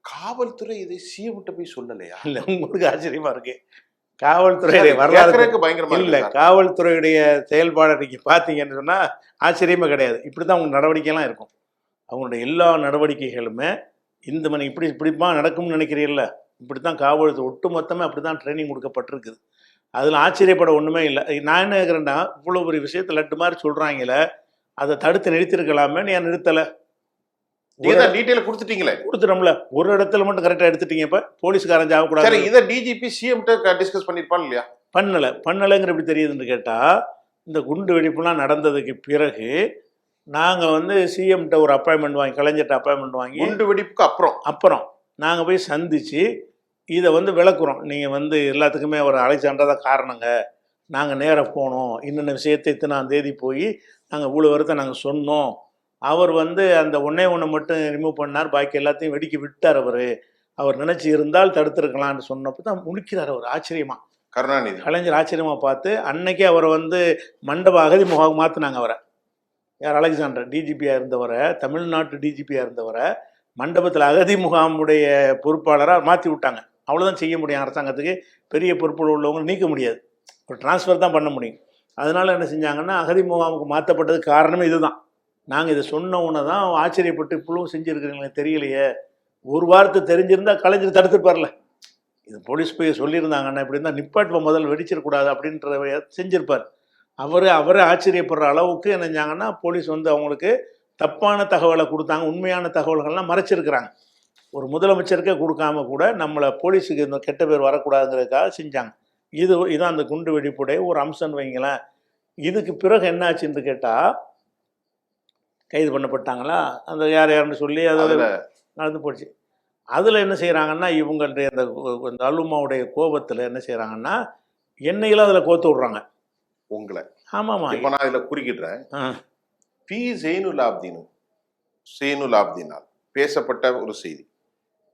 காவல்துறை இதை சிஎம்கிட்ட போய் சொல்லலையா? இல்லை, உங்களுக்கு ஆச்சரியமா இருக்கு. காவல்துறையுடைய வரலாறு பயங்கரமா இல்லை. காவல்துறையுடைய செயல்பாடு நீங்க பார்த்தீங்கன்னு சொன்னால் ஆச்சரியமே கிடையாது. இப்படி தான் அவங்க நடவடிக்கைலாம் இருக்கும். அவங்களுடைய எல்லா நடவடிக்கைகளுமே இந்த மணி இப்படிப்பா நடக்கும்னு நினைக்கிறீங்கள, இப்படி தான் காவல்துறை ஒட்டுமொத்தமே அப்படி தான் ட்ரைனிங் கொடுக்கப்பட்டிருக்குது. அதில் ஆச்சரியப்பட ஒன்றுமே இல்லை. நான் என்ன கேட்குறேன்னா, இவ்வளோ ஒரு விஷயத்தை லட்டு மாதிரி சொல்கிறாங்களே, அதை தடுத்து நிறுத்திருக்கலாமே, ஏன் நிறுத்தலை? கொடுத்துட்டோம்ல. ஒரு இடத்துல மட்டும் கரெக்டாக எடுத்துட்டீங்க. இப்போ போலீஸ்காரன் ஆகக்கூடாது. இதை டிஜிபி சிஎம் டிஸ்கஸ் பண்ணிருப்பான் இல்லையா? பண்ணலைங்கிற எப்படி தெரியுதுன்னு கேட்டால், இந்த குண்டு வெடிப்புலாம் நடந்ததுக்கு பிறகு நாங்கள் வந்து சிஎம்கிட்ட ஒரு அப்பாயின்மெண்ட் வாங்கி, கலைஞர்கிட்ட அப்பாயின்மெண்ட் வாங்கி, குண்டு வெடிப்புக்கு அப்புறம் நாங்கள் போய் சந்தித்து இதை வந்து விளக்குறோம். நீங்கள் வந்து எல்லாத்துக்குமே ஒரு அலெக்சாண்டர் தான் காரணங்க, நாங்கள் நேராக போனோம், இன்னென்ன விஷயத்தை இத்தனாம் தேதி போய் நாங்கள் இவ்வளோ வரத்தை நாங்கள் சொன்னோம், அவர் வந்து அந்த ஒன்றே மட்டும் ரிமூவ் பண்ணார், பாக்கி எல்லாத்தையும் வெடிக்க விட்டார். அவர் நினச்சி இருந்தால் தடுத்துருக்கலான்னு சொன்னப்போ தான் முழிக்கிறார் அவர் ஆச்சரியமா. கருணாநிதி கலைஞர் ஆச்சரியமாக பார்த்து அன்னைக்கே அவரை வந்து மண்டப அகதி முகாம் மாற்றினாங்க. அவரை யார் அலெக்சாண்டர் டிஜிபியாக இருந்தவரை, தமிழ்நாட்டு டிஜிபியாக இருந்தவரை மண்டபத்தில் அகதி முகாமுடைய பொறுப்பாளராக மாற்றி விட்டாங்க. அவ்வளோதான் செய்ய முடியும். அரசாங்கத்துக்கு பெரிய பொறுப்புகள் உள்ளவங்க நீக்க முடியாது, ஒரு டிரான்ஸ்ஃபர் தான் பண்ண முடியும். அதனால் என்ன செஞ்சாங்கன்னா அகதி முகாமுக்கு மாற்றப்பட்டதுக்கு காரணமே இதுதான். நாங்கள் இதை சொன்ன உடனே தான் ஆச்சரியப்பட்டு இப்பவும் செஞ்சுருக்கிறீங்களே தெரியலையே, ஒரு வாரத்தை தெரிஞ்சிருந்தால் கலைஞர் தடுத்துருப்பார்ல. இது போலீஸ் போய் சொல்லியிருந்தாங்கன்னா இப்படி இருந்தால் நிப்பாட்டுவோம், முதல்ல வெடிச்சிடக்கூடாது அப்படின்ற செஞ்சிருப்பார். அவரே ஆச்சரியப்படுற அளவுக்கு என்ன செஞ்சாங்கன்னா போலீஸ் வந்து அவங்களுக்கு தப்பான தகவலை கொடுத்தாங்க, உண்மையான தகவல்கள்லாம் மறைச்சிருக்கிறாங்க. ஒரு முதலமைச்சருக்கே கொடுக்காம கூட நம்மளை போலீஸுக்கு இந்த கெட்ட பேர் வரக்கூடாதுங்கிறதுக்காக செஞ்சாங்க. இதான் அந்த குண்டு வெடிப்புடைய ஒரு அம்சம்னு வைங்களேன். இதுக்கு பிறகு என்னாச்சுன்னு கேட்டால் கைது பண்ணப்பட்டாங்களா, அந்த யாருன்னு சொல்லி அதில் நடந்து போச்சு. அதில் என்ன செய்கிறாங்கன்னா இவங்களுடைய அந்த அலுமாவுடைய கோபத்தில் என்ன செய்கிறாங்கன்னா எண்ணெயில் அதில் கோத்து விட்றாங்க உங்களை. ஆமாம்மா, இப்போ நான் இதில் குறுக்கிடுறேன். பி ஜெயினுலாப்தீனால் பேசப்பட்ட ஒரு செய்தி,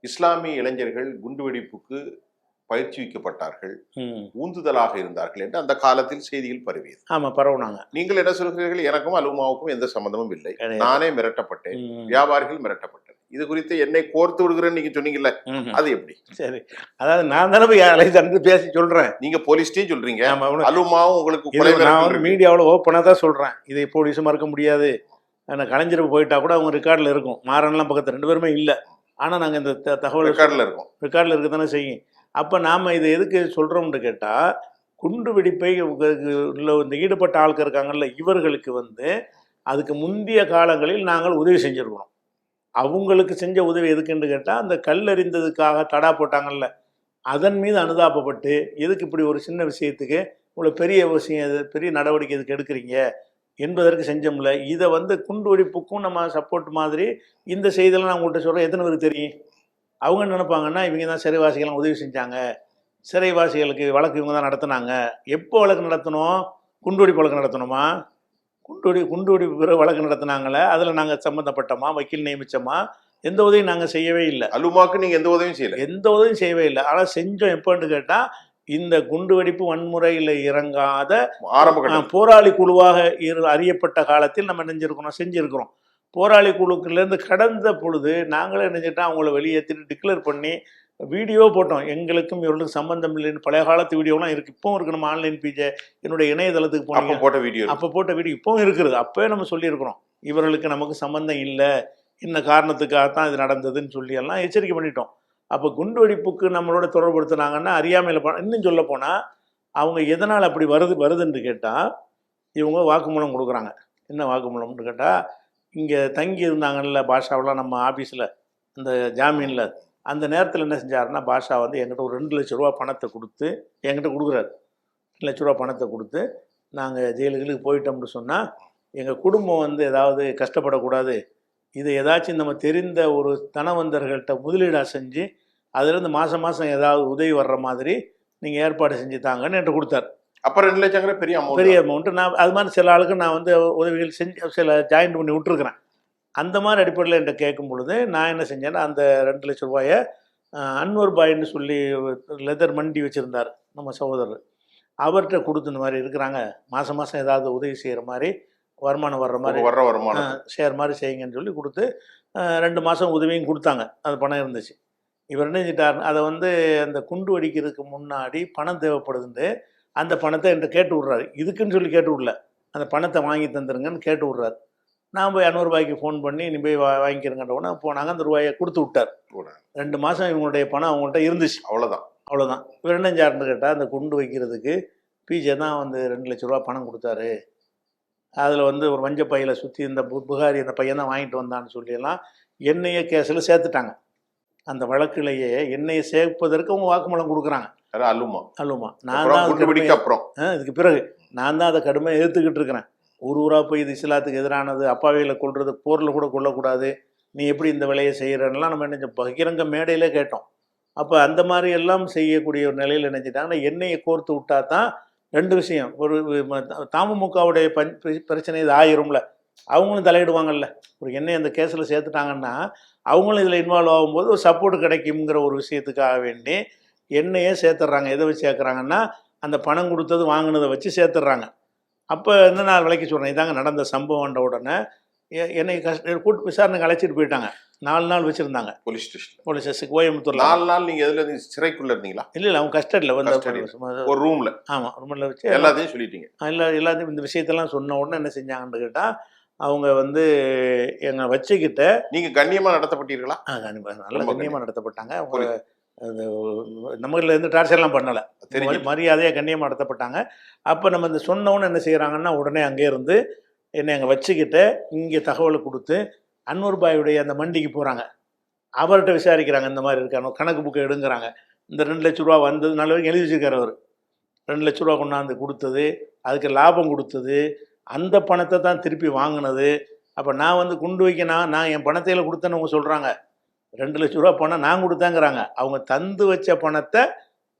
இஸ்லாமிய இளைஞர்கள் குண்டுவெடிப்புக்கு பயிற்சிவிக்கப்பட்டார்கள், ஊந்துதலாக இருந்தார்கள் என்று அந்த காலத்தில் செய்திகள் பரவியது. ஆமாம், பரவுனாங்க. நீங்கள் என்ன சொல்கிறீர்கள்? எனக்கும் அலுமாவுக்கும் எந்த சம்பந்தமும் இல்லை, நானே மிரட்டப்பட்டேன், வியாபாரிகள் மிரட்டப்பட்டேன், இது குறித்து என்னை கோர்த்து விடுகிறேன்னு நீங்க சொன்னீங்கல்ல, அது எப்படி? சரி, அதாவது நான் தானே போய் அலைசாண்டர் பேசி சொல்றேன். நீங்க போலீஸ்டையும் சொல்றீங்க, அலுமாவும் உங்களுக்கு. நான் மீடியாவில் ஓப்பனாக தான் சொல்றேன், இதை போலீஸும் மறக்க முடியாது. ஆனால் கலைஞர் போயிட்டா கூட அவங்க ரெக்கார்டில் இருக்கும். மாறன்லாம் பக்கத்தில் 2 பேருமே இல்லை, ஆனால் நாங்கள் இந்த தகவல் ரெக்கார்டில் இருக்க தானே செய்யும். அப்போ நாம் இதை எதுக்கு சொல்கிறோம்னு கேட்டால், குண்டு வெடிப்பை உள்ள இந்த ஈடுபட்ட ஆட்கள் இருக்காங்கல்ல, இவர்களுக்கு வந்து அதுக்கு முந்தைய காலங்களில் நாங்கள் உதவி செஞ்சுருக்கிறோம். அவங்களுக்கு செஞ்ச உதவி எதுக்குன்னு கேட்டால், அந்த கல்லறிந்ததுக்காக தடா போட்டாங்கல்ல, அதன் மீது அனுதாபப்பட்டு எதுக்கு இப்படி ஒரு சின்ன விஷயத்துக்கு இவ்வளோ பெரிய விஷயம், பெரிய நடவடிக்கை எதுக்கு எடுக்கிறீங்க என்பதற்கு செஞ்சோம்ல. இதை வந்து குண்டு வெடிப்புக்கும் நம்ம சப்போர்ட் மாதிரி இந்த செய்தியெல்லாம் நான் உங்கள்கிட்ட சொல்கிறேன். எத்தனை பேருக்கு தெரியும்? அவங்க நினைப்பாங்கன்னா இவங்க தான் சிறைவாசிகள்லாம் உதவி செஞ்சாங்க, சிறைவாசிகளுக்கு வழக்கு இவங்க தான் நடத்தினாங்க. எப்போ வழக்கு நடத்தணும்? குண்டுவெடிப்பு வழக்கு நடத்தணுமா? குண்டுவெடிப்பு பிறகு வழக்கு நடத்தினாங்களே, அதில் நாங்கள் சம்மந்தப்பட்டோமா, வக்கீல் நியமித்தோமா? எந்த உதவியும் நாங்கள் செய்யவே இல்லை. அலுமாக்கு நீங்கள் எந்த உதவியும் செய்யலை? எந்த உதவியும் செய்யவே இல்லை. ஆனால் செஞ்சோம் எப்போன்னு கேட்டால், இந்த குண்டுவெடிப்பு வன்முறையில் இறங்காத ஆரம்ப போராளி குழுவாக அறியப்பட்ட காலத்தில் நம்ம செஞ்சுருக்கிறோம். போராளி குழுக்கிலேருந்து கடந்த பொழுது நாங்களே நினைச்சிட்டோம், அவங்கள வெளியேற்றிட்டு டிக்ளேர் பண்ணி வீடியோ போட்டோம். எங்களுக்கும் இவர்களுக்கு சம்பந்தம் இல்லைன்னு பழைய காலத்து வீடியோலாம் இருக்குது, இப்போவும் இருக்குது. நம்ம ஆன்லைன் பிஜே என்னுடைய இணையதளத்துக்கு போனோம், அப்போ போட்ட வீடியோ இப்போவும் இருக்குது. அப்போவே நம்ம சொல்லியிருக்கிறோம், இவர்களுக்கு நமக்கு சம்பந்தம் இல்லை, என்ன காரணத்துக்காகத்தான் இது நடந்ததுன்னு சொல்லி எல்லாம் எச்சரிக்கை பண்ணிட்டோம். அப்போ குண்டு வெடிப்புக்கு நம்மளோட தொடர்புபடுத்தினாங்கன்னா அறியாமையில் இன்னும் சொல்ல போனால் அவங்க எதனால் அப்படி வருதுன்னு கேட்டால், இவங்க வாக்குமூலம் கொடுக்குறாங்க. என்ன வாக்குமூலம்னு கேட்டால், இங்கே தங்கி இருந்தாங்கல்ல பாஷாவெலாம் நம்ம ஆஃபீஸில் அந்த ஜாமீனில், அந்த நேரத்தில் என்ன செஞ்சாருன்னா பாஷா வந்து என்கிட்ட ஒரு 2 லட்ச ரூபா பணத்தை கொடுத்து என்கிட்ட கொடுக்குறாரு. 2 லட்ச ரூபா பணத்தை கொடுத்து, நாங்கள் ஜெயிலுக்கு போயிட்டோம்னு சொன்னால் எங்கள் குடும்பம் வந்து ஏதாவது கஷ்டப்படக்கூடாது, இதை ஏதாச்சும் நம்ம தெரிந்த ஒரு தனவந்தர்கள்ட்ட முதலீடாக செஞ்சு அதுலேருந்து மாதம் மாதம் ஏதாவது உதவி வர்ற மாதிரி நீங்கள் ஏற்பாடு செஞ்சு தாங்கன்னு என்கிட்ட கொடுத்தார். அப்போ 2 லட்சங்கிற பெரிய அமௌண்ட்டு. நான் அது மாதிரி சில ஆளுக்கு நான் வந்து உதவிகள் செஞ்சு சில ஜாயின் பண்ணி விட்டுருக்குறேன். அந்த மாதிரி அடிப்படையில் என்கிட்ட கேட்கும் பொழுது நான் என்ன செஞ்சேன்னா, அந்த 2 லட்ச ரூபாயை அன்வர் பாயின்னு சொல்லி லெதர் மண்டி வச்சுருந்தார் நம்ம சகோதரர், அவர்கிட்ட கொடுத்து இந்த மாதிரி இருக்கிறாங்க, மாதம் மாதம் ஏதாவது உதவி செய்கிற மாதிரி வருமானம் வர்ற மாதிரி ஷேர் மாதிரி செய்யுங்கன்னு சொல்லி கொடுத்து 2 மாதம் உதவியும் கொடுத்தாங்க. அது பணம் இருந்துச்சு. இவர் என்ன செஞ்சிட்டார், அதை வந்து அந்த குண்டு வெடிக்கிறதுக்கு முன்னாடி பணம் தேவைப்படுதுன்னு அந்த பணத்தை என்கிட்ட கேட்டு விட்றாரு. இதுக்குன்னு சொல்லி கேட்டு விடல, அந்த பணத்தை வாங்கி தந்துருங்கன்னு கேட்டு விட்றாரு. நான் போய் 200 ரூபாய்க்கு ஃபோன் பண்ணி நீ போய் வாங்கிக்கிறங்கன்றவுடனே போனாங்க, அந்த ரூபாயை கொடுத்து விட்டார். 2 மாதம் இவங்களுடைய பணம் அவங்கள்ட்ட இருந்துச்சு. அவ்வளோதான். இவர் என்ன செஞ்சாருன்னு கேட்டால், அந்த குண்டு வைக்கிறதுக்கு பிஜே தான் வந்து 2 லட்ச ரூபா பணம் கொடுத்தாரு, அதில் வந்து ஒரு வஞ்ச பையில் சுற்றி இந்த புகாரி அந்த பையன் தான் வாங்கிட்டு வந்தான்னு சொல்லியெல்லாம் என்னையே கேஸில் சேர்த்துட்டாங்க. அந்த வழக்கிலேயே என்னையை சேர்ப்பதற்கு அவங்க வாக்குமூலம் கொடுக்குறாங்க. அலுமா நான் தான் இதுக்கு பிறகு நான் தான் அதை கடுமையாக எதிர்த்துக்கிட்டு இருக்கிறேன். ஊராக போய் இது இஸ்லாத்துக்கு எதிரானது, அப்பாவிகளை கொள்வது, போரில் கூட கொள்ளக்கூடாது, நீ எப்படி இந்த வேலையை செய்கிறன்னெலாம் நம்ம என்ன பகிரங்க மேடையிலே கேட்டோம். அப்போ அந்த மாதிரி எல்லாம் செய்யக்கூடிய ஒரு நிலையில் நினைச்சிட்டாங்கன்னா எண்ணெயை கோர்த்து விட்டா தான் 2 விஷயம். ஒரு தமுமுகவுடைய பிரச்சனை இது ஆயிரும்ல, அவங்களும் தலையிடுவாங்கல்ல. ஒரு எண்ணெய் அந்த கேஸில் சேர்த்துட்டாங்கன்னா அவங்களும் இதில் இன்வால்வ் ஆகும்போது ஒரு சப்போர்ட் கிடைக்குங்கிற ஒரு விஷயத்துக்காக வேண்டி எண்ணெயே சேர்த்துட்றாங்க. எதை வச்சு சேர்க்குறாங்கன்னா, அந்த பணம் கொடுத்தது வாங்கினதை வச்சு சேர்த்துட்றாங்க. அப்போ வந்து நான் விளக்கி சொல்கிறேன், இதாங்க நடந்த சம்பவம்ன்ற உடனே என்னை கூட்டு விசாரணைக்கு அழைச்சிட்டு போயிட்டாங்க. 4 நாள் வச்சுருந்தாங்க போலீஸ் ஸ்டேஷன். போலீஸ் ஸ்டேஷன் கோயம்புத்தூரில். 4 நாள் நீங்க எதுல இருந்தீங்க? சிறைக்குள்ள இருந்தீங்களா? இல்லை அவங்க கஸ்டடியில் வந்து ஒரு ரூம்ல ஆமாம் ரூமில் வச்சு எல்லாத்தையும் சொல்லிட்டீங்க. எல்லாத்தையும் இந்த விஷயத்தெல்லாம் சொன்ன உடனே என்ன செஞ்சாங்கன்னு கேட்டால், அவங்க வந்து என்னை வச்சுக்கிட்ட நீங்க கண்ணியமா நடத்தப்பட்டீர்களா? நல்ல கண்ணியமாக நடத்தப்பட்டாங்க. அவங்க அது நம்மள இருந்து டார்ச்சர்லாம் பண்ணலை, மரியாதையாக கண்ணியமாக நடத்தப்பட்டாங்க. அப்போ நம்ம இந்த சொன்னவொன்னு என்ன செய்கிறாங்கன்னா, உடனே அங்கே இருந்து என்னை அங்கே வச்சுக்கிட்டு இங்கே தகவலை கொடுத்து அன்வர் பாயுடைய அந்த மண்டிக்கு போகிறாங்க. அவர்கிட்ட விசாரிக்கிறாங்க, இந்த மாதிரி இருக்காங்க, கணக்கு புக்கை எடுங்கிறாங்க. இந்த 2 லட்ச ரூபா வந்தது நல்ல வரைக்கும் எழுதி வச்சுருக்கார் அவர். 2 லட்ச ரூபா கொண்டாந்து கொடுத்தது, அதுக்கு லாபம் கொடுத்தது, அந்த பணத்தை தான் திருப்பி வாங்கினது. அப்போ நான் வந்து குண்டு வைக்க நான் என் பணத்தையில் கொடுத்தேன்னு அவங்க சொல்கிறாங்க. 2 லட்ச ரூபா பணம் நான் கொடுத்தேங்கிறாங்க. அவங்க தந்து வச்ச பணத்தை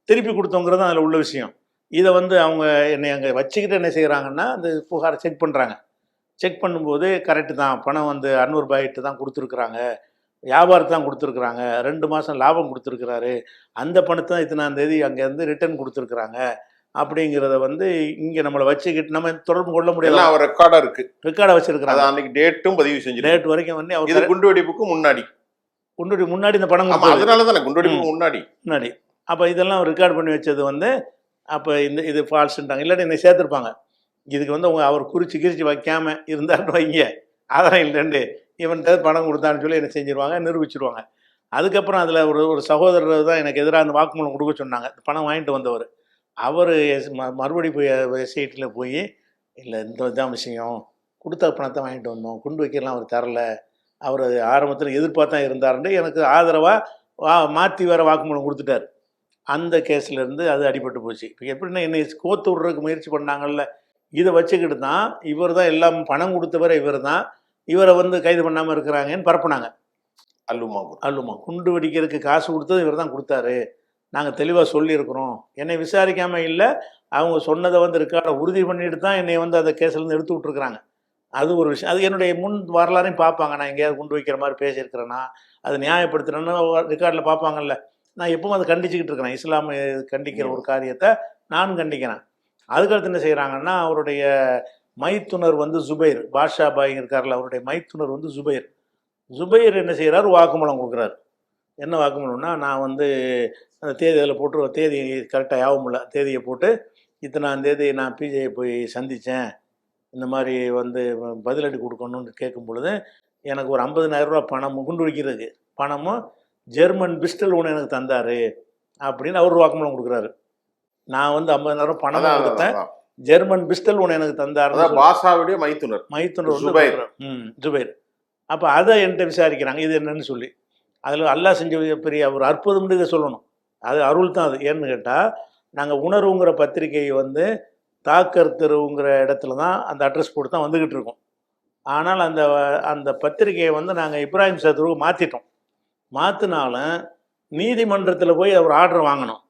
திருப்பி கொடுத்தோங்கிறது அதில் உள்ள விஷயம். இதை வந்து அவங்க என்னை அங்கே வச்சுக்கிட்டு என்ன செய்கிறாங்கன்னா, அந்த புகாரை செக் பண்ணுறாங்க. செக் பண்ணும்போது கரெக்டு தான், பணம் வந்து அன்வர் பாய்கிட்ட தான் கொடுத்துருக்குறாங்க, வியாபாரத்தை தான் கொடுத்துருக்குறாங்க, 2 மாதம் லாபம் கொடுத்துருக்குறாரு, அந்த பணத்தை தான் இத்தனாம் தேதி அங்கேருந்து ரிட்டர்ன் கொடுத்துருக்குறாங்க அப்படிங்கிறத வந்து இங்கே நம்மளை வச்சுக்கிட்டு நம்ம தொடர்பு கொள்ள முடியல. அவர் ரெக்கார்டாக இருக்குது, ரெக்கார்டை வச்சுருக்குறாங்க. அன்னைக்கு டேட்டும் பதிவு செஞ்சு டேட் வரைக்கும் வந்து அவர் குண்டு வெடிப்புக்கு முன்னாடி இந்த பணம் அதனால தானே குண்டு வெடிப்புக்கு முன்னாடி. அப்போ இதெல்லாம் ரெக்கார்ட் பண்ணி வச்சது வந்து அப்போ இது ஃபால்ஸ்ன்றாங்க. இல்லாட்டி என்னை சேர்த்துருப்பாங்க. இதுக்கு வந்து அவர் கிரிச்சு வைக்காம இருந்தாருன்னு வைங்க, ஆதாரம் இல்லைண்டு இவன்கிட்ட பணம் கொடுத்தான்னு சொல்லி என்ன செஞ்சிருவாங்க, நிரூபிச்சிருவாங்க. அதுக்கப்புறம் அதில் ஒரு சகோதரர் தான் எனக்கு எதிராக அந்த வாக்குமூலம் கொடுக்க சொன்னாங்க. பணம் வாங்கிட்டு வந்தவர் அவர் மறுபடி போய் எஸ்ஐடியில் போய், இல்லை இந்த தான் விஷயம், கொடுத்த பணத்தை வாங்கிட்டு வந்தோம், குண்டு வைக்கலாம் அவர் தரல, அவர் ஆரம்பத்தில் எதிர்பார்த்தா இருந்தாருன்னு எனக்கு ஆதரவாக மாற்றி வேறு வாக்குமூலம் கொடுத்துட்டார். அந்த கேஸ்லேருந்து அது அடிபட்டு போச்சு. இப்போ எப்படின்னா என்னை கோத்து விட்றதுக்கு முயற்சி பண்ணாங்கல்ல, இதை வச்சுக்கிட்டு தான் இவர் தான் எல்லாம் பணம் கொடுத்தவரை இவர் தான், இவரை வந்து கைது பண்ணாமல் இருக்கிறாங்கன்னு பரப்புனாங்க. அல்லுமா குண்டு வெடிக்கிறதுக்கு காசு கொடுத்தது இவர் தான் கொடுத்தாரு, நாங்கள் தெளிவாக சொல்லியிருக்கிறோம். என்னை விசாரிக்காமல் இல்லை, அவங்க சொன்னதை வந்து ரெக்கார்டை உறுதி பண்ணிட்டு தான் என்னை வந்து அந்த கேஸ்லேருந்து எடுத்து விட்ருக்குறாங்க. அது ஒரு விஷயம். அது என்னுடைய முன் வரலாறையும் பார்ப்பாங்க. நான் எங்கேயாவது குண்டு வைக்கிற மாதிரி பேசியிருக்கிறேன்னா, அது நியாயப்படுத்துகிறேன்னு ரெக்கார்டில் பார்ப்பாங்கல்ல. நான் எப்பவும் அதை கண்டிச்சுக்கிட்டு இருக்கிறேன். இஸ்லாமை கண்டிக்கிற ஒரு காரியத்தை நானும் கண்டிக்கிறேன். அதுக்கடுத்து என்ன செய்கிறாங்கன்னா, அவருடைய மைத்துனர் வந்து ஜுபைர், பாஷா பாய் இருக்கார்ல, அவருடைய மைத்துனர் வந்து ஜுபைர் என்ன செய்கிறார், வாக்குமூலம் கொடுக்குறாரு. என்ன வாக்குமூலம்னா, நான் வந்து அந்த தேதி அதில் போட்டு, தேதி கரெக்டாக யாவும் இல்லை, தேதியை போட்டு இத்தனாம் தேதி நான் பிஜேயை போய் சந்தித்தேன், இந்த மாதிரி வந்து பதிலடி கொடுக்கணும்னு கேட்கும் பொழுது எனக்கு ஒரு 50,000 ரூபா பணம் குண்டு வைக்கிறதுக்கு பணமும் ஜெர்மன் பிஸ்டல் ஒன்று எனக்கு தந்தார் அப்படின்னு அவர் வாக்குமூலம் கொடுக்குறாரு. நான் வந்து 50,000 பணம் கொடுத்தேன், ஜெர்மன் பிஸ்டல் ஒன்று எனக்கு தந்தார். பாஷாவுடைய மைத்துனர் வந்து ஜுபைர். அப்போ அதை என்கிட்ட விசாரிக்கிறாங்க, இது என்னன்னு சொல்லி. அதில் அல்லாஹ் செஞ்ச பெரிய ஒரு அற்புதம்னு இதை சொல்லணும். அது அருள் தான். அது ஏன்னு கேட்டால், நாங்கள் உணர்வுங்கிற பத்திரிகையை வந்து தாக்கர் தெருவுங்கிற இடத்துல தான் அந்த அட்ரஸ் போட்டு தான் வந்துக்கிட்டு இருக்கோம். ஆனால் அந்த பத்திரிகையை வந்து நாங்கள் இப்ராஹிம் சதுருவுக்கு மாற்றிட்டோம். மாற்றினாலும் நீதிமன்றத்தில் போய் ஒரு ஆர்டர் வாங்கணும்.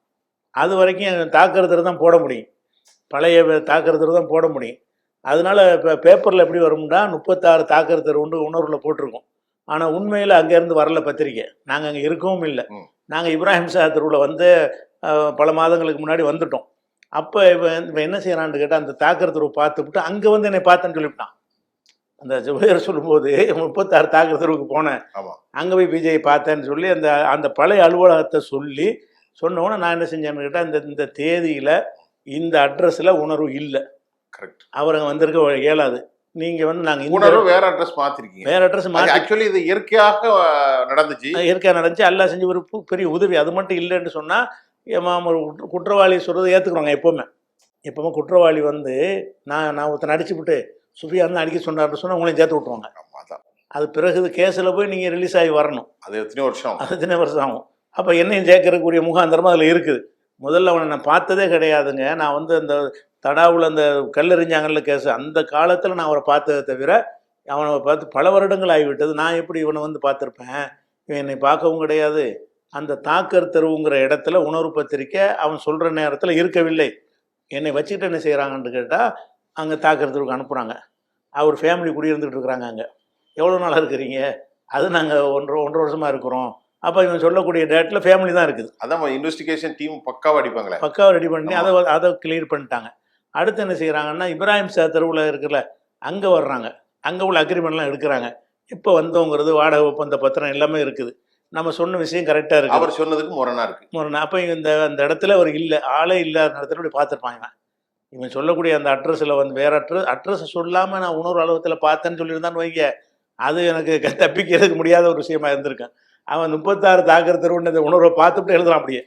அது வரைக்கும் தாக்கர் தெரு தான் போட முடியும், பழைய தாக்கர் தெரு தான் போட முடியும். அதனால இப்போ பேப்பரில் எப்படி வரும்னா 36 தாக்கர் தெரு உண்டு உணர்வில் போட்டிருக்கோம். ஆனால் உண்மையில் அங்கேருந்து வரல பத்திரிக்கை, நாங்கள் அங்கே இருக்கவும் இல்லை. நாங்கள் இப்ராஹிம் ஷா தெருவில் வந்து பல மாதங்களுக்கு முன்னாடி வந்துட்டோம். அப்போ இப்போ என்ன செய்யறான்னு கேட்டால், அந்த தாக்கர் தெருவை பார்த்துவிட்டு அங்கே வந்து என்னை பார்த்தேன்னு சொல்லிவிட்டான். அந்த ஜுபைர் சொல்லும்போது 36 தாக்கர் தெருவுக்கு போனேன், அங்கே போய் பிஜேபி பார்த்தேன்னு சொல்லி அந்த பழைய அலுவலகத்தை சொன்னோன்னே நான் என்ன செஞ்சேன்னு கேட்டால், இந்த தேதியில் இந்த அட்ரஸில் உணர்வு இல்லை, கரெக்ட், அவர் அங்கே வந்திருக்க இயலாது, நீங்கள் வந்து நாங்கள் உணர்வு வேற அட்ரஸ் மாற்றிருக்கீங்க. வேற அட்ரஸ் மாற்றி, ஆக்சுவலி இது இயற்கையாக நடந்துச்சு. அல்லா செஞ்ச ஒரு பெரிய உதவி. அது மட்டும் இல்லைன்னு சொன்னால் ஒரு குற்றவாளி சொல்கிறத ஏற்றுக்குறாங்க. எப்போவுமே குற்றவாளி வந்து நான் ஒருத்தனை அடிச்சுவிட்டு சுஃபியான் அடிக்க சொன்னார்னு சொன்னால் உங்களையும் சேர்த்து விட்ருவாங்க. அது பிறகு கேஸில் போய் நீங்கள் ரிலீஸ் ஆகி வரணும். அது எத்தனை வருஷம் ஆகும். அப்போ என்னையும் சேர்க்கறக்கூடிய முகாந்திரமாக அதில் இருக்குது. முதல்ல அவனை நான் பார்த்ததே கிடையாதுங்க. நான் வந்து அந்த தடாவில் அந்த கல்லெறிஞ்சாங்கல்ல கேஸ், அந்த காலத்தில் நான் அவரை பார்த்ததை தவிர அவனை பார்த்து பல வருடங்கள் ஆகிவிட்டது. நான் எப்படி இவனை வந்து பார்த்துருப்பேன்? இவன் என்னை பார்க்கவும் கிடையாது. அந்த தாக்கர் தெருவுங்கிற இடத்துல உணர்வு பத்திரிக்கை அவன் சொல்கிற நேரத்தில் இருக்கவில்லை. என்னை வச்சுக்கிட்டு என்ன செய்கிறாங்கன்னு கேட்டால், அங்கே தாக்கர் தெருவுக்கு அனுப்புகிறாங்க. அவர் ஃபேமிலி குடியிருந்துகிட்டு இருக்கிறாங்க. அங்கே எவ்வளோ நாளாக இருக்கிறீங்க? அது நாங்கள் ஒன்றரை வருஷமாக இருக்கிறோம். அப்போ இவன் சொல்லக்கூடிய டேட்டில் ஃபேமிலி தான் இருக்குது. அதான் இன்வெஸ்டிகேஷன் டீம் பக்காவாக ரெடி பண்ணி அதை கிளியர் பண்ணிட்டாங்க. அடுத்து என்ன செய்கிறாங்கன்னா இப்ராஹிம் ஷா தெருவில் இருக்குல்ல அங்கே வர்றாங்க, அங்கே உள்ள அக்ரிமெண்ட்லாம் எடுக்கிறாங்க. இப்போ வந்தோங்கிறது வாடகை ஒப்பந்த பத்திரம் எல்லாமே இருக்குது. நம்ம சொன்ன விஷயம் கரெக்டாக இருக்குது. அவர் சொன்னதுக்கு முரணா இருக்கு. முரணா அப்போ அந்த இடத்துல அவர் இல்லை, ஆளே இல்லாத இடத்துல இப்படி பார்த்துருப்பாங்க. இவன் சொல்லக்கூடிய அந்த அட்ரஸில் வந்து வேற அட்ரஸை சொல்லாமல் நான் உணர்வு அலுவலகத்தில் பார்த்தேன்னு சொல்லியிருந்தான்னு வைங்க, அது எனக்கு தப்பிக்கிறதுக்கு முடியாத ஒரு விஷயமா இருந்திருக்கேன். அவன் 36 தாக்கர் தெருவுன்னு உணர்வை பார்த்துட்டு எழுதலாம். அப்படியே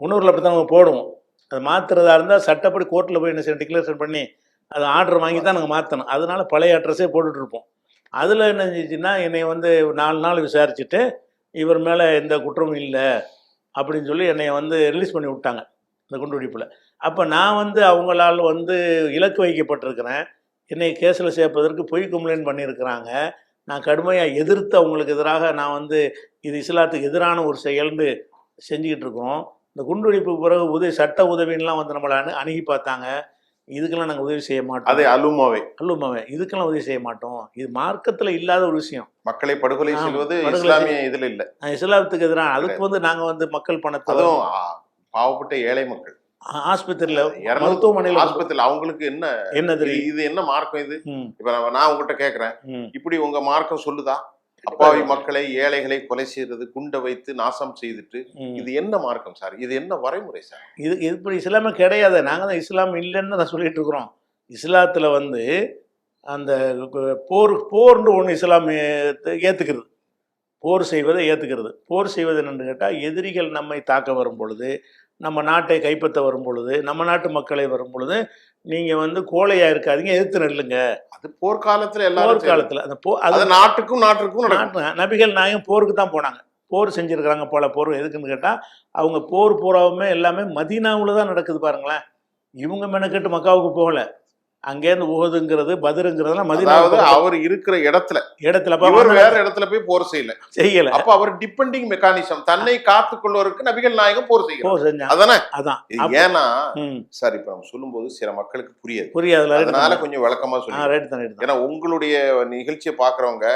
உணர்வில் அப்படி தான் நம்ம போடுவோம். அது மாற்றுறதா இருந்தால் சட்டப்படி கோர்ட்டில் போய் என்ன செய்யணும், டிக்ளரேஷன் பண்ணி அது ஆர்டர் வாங்கி தான் நாங்கள் மாற்றணும். அதனால பழைய அட்ரஸே போட்டுட்ருப்போம். அதில் என்ன செஞ்சுச்சுன்னா என்னை வந்து 4 நாள் விசாரிச்சுட்டு இவர் மேலே எந்த குற்றமும் இல்லை அப்படின்னு சொல்லி என்னை வந்து ரிலீஸ் பண்ணி விட்டாங்க இந்த குண்டுவெடிப்பில். அப்போ நான் வந்து அவங்களால் வந்து இலக்கு வைக்கப்பட்டிருக்கிறேன். என்னை கேஸில் சேர்ப்பதற்கு பொய் கம்ப்ளைண்ட் பண்ணியிருக்கிறாங்க. நான் கடுமையாக எதிர்த்து அவங்களுக்கு எதிராக நான் வந்து இது இஸ்லாத்துக்கு எதிரான ஒரு செயல்னு செஞ்சுக்கிட்டு இருக்கிறோம். இந்த குண்டுவெடிப்புக்கு பிறகு சட்ட உதவின்லாம் வந்து நம்மளை அணுகி பார்த்தாங்க. இதுக்கெல்லாம் நாங்கள் உதவி செய்ய மாட்டோம். அதே அல்லுமாவே இதுக்கெல்லாம் உதவி செய்ய மாட்டோம். இது மார்க்கத்தில் இல்லாத ஒரு விஷயம். மக்களை படுகொலை செய்வது இஸ்லாமிய இதில் இல்லை, இஸ்லாத்துக்கு எதிரான. அதுக்கு வந்து நாங்கள் வந்து மக்கள் பணத்தை, அதுவும் பாவப்பட்ட ஏழை மக்கள் ஆஸ்பத்திரியில் மருத்துவமனையில் ஆஸ்பத்திரியில் அவங்களுக்கு என்ன தெரியும், இது என்ன மார்க்கம் இது? இப்ப நான் உங்ககிட்ட கேட்கிறேன், இப்படி உங்க மார்க்கம் சொல்லுதா அப்பாவி மக்களை ஏழைகளை கொலை செய்யறது, குண்டை வைத்து நாசம் செய்துட்டு, இது என்ன மார்க்கம் சார்? இது என்ன வரைமுறை சார்? இது இப்படி இஸ்லாமே கிடையாது. நாங்கள் தான் இஸ்லாம் இல்லைன்னு நான் சொல்லிட்டு இருக்கிறோம். இஸ்லாத்தில் வந்து அந்த போர்னு ஒன்று இஸ்லாம் ஏற்றுக்கிறது, போர் செய்வதை ஏற்றுக்கிறது. போர் செய்வது என்னென்னு கேட்டால், எதிரிகள் நம்மை தாக்க வரும் பொழுது, நம்ம நாட்டை கைப்பற்ற வரும் பொழுது, நம்ம நாட்டு மக்களை வரும் பொழுது நீங்கள் வந்து கோழையாக இருக்காதீங்க, எதிர்த்து நெல்லுங்க. அது போர்க்காலத்தில் எல்லாரும் போர்க்காலத்தில் அது நாட்டுக்கும் நபிகள் நாயகம் போருக்கு தான் போனாங்க. போர் செஞ்சுருக்கிறாங்க போல. போர் எதுக்குன்னு கேட்டால், அவங்க போர் பூராவுமே எல்லாமே மதீனாவில் தான் நடக்குது பாருங்களேன். இவங்க மெனக்கெட்டு மக்காவுக்கு போகலை. அங்கேருந்து உஹதுங்கிறது பத்ருங்கிறதுலாம் மதீனாவுல அவர் இருக்கிற இடத்துல வேற இடத்துல போய் போர் செய்யல. அப்ப அவர் டிபெண்டிங் மெக்கானிசம், தன்னை காத்துக் கொள்வதற்கு நபிகள் நாயகம் போர் செய்யறாங்க. அதானே? அதான். ஏன்னா சார் இப்ப நம்ம சொல்லும் போது சில மக்களுக்கு புரியாது, அதனால கொஞ்சம் விளக்கமா சொல்லுங்க. ஏன்னா உங்களுடைய நிகழ்ச்சியை பாக்குறவங்க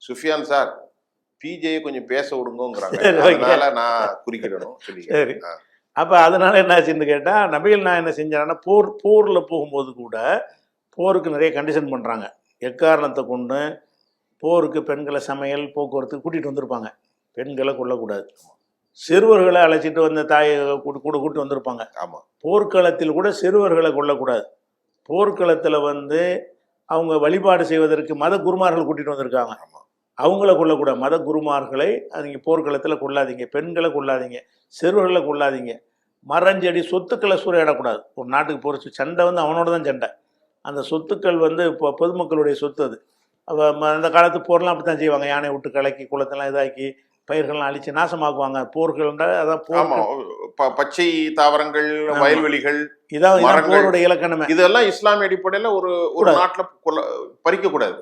சுஃபியான் சார் பிஜே கொஞ்சம் பேச விடுங்கிறாங்க, அதனால நான் குறிக்கிடணும் சொல்லி. அப்போ அதனால் என்னாச்சுன்னு கேட்டால், நபிகள் நான் என்ன செஞ்சாங்கன்னா, போரில் போகும்போது கூட போருக்கு நிறைய கண்டிஷன் பண்ணுறாங்க. எக்காரணத்தை கொண்டு போருக்கு பெண்களை சமையல் போக்குவரத்துக்கு கூட்டிகிட்டு வந்திருப்பாங்க. பெண்களை கொல்லக்கூடாது. சிறுவர்களை அழைச்சிட்டு வந்த தாயை கூட்டு வந்திருப்பாங்க. ஆமாம். போர்க்களத்தில் கூட சிறுவர்களை கொல்லக்கூடாது. போர்க்களத்தில் வந்து அவங்க வழிபாடு செய்வதற்கு மத குருமார்கள் கூட்டிகிட்டு வந்திருக்காங்க. அவங்கள கொல்லக்கூடாது. மத குருமார்களை நீங்கள் போர்க்களத்தில் கொள்ளாதீங்க, பெண்களை கொள்ளாதீங்க, சிறுவர்களை கொள்ளாதீங்க. மரஞ்செடி சொத்துக்களை சூறையாடக்கூடாது. ஒரு நாட்டுக்கு போகிற சண்டை வந்து அவனோட தான் சண்டை. அந்த சொத்துக்கள் வந்து இப்போ பொதுமக்களுடைய சொத்து. அது அந்த காலத்து போர்லாம் அப்படி தான் செய்வாங்க. யானை விட்டு கலக்கி குளத்தெல்லாம் இதாக்கி பயிர்கள்லாம் அழிச்சு நாசமாக்குவாங்க. போர்கள்ன்றால் அதான் பச்சை தாவரங்கள், வயல்வெளிகள், இதான் போருடைய இலக்கணமே. இதெல்லாம் இஸ்லாமிய அடிப்படையில் ஒரு நாட்டில் பறிக்கக்கூடாது.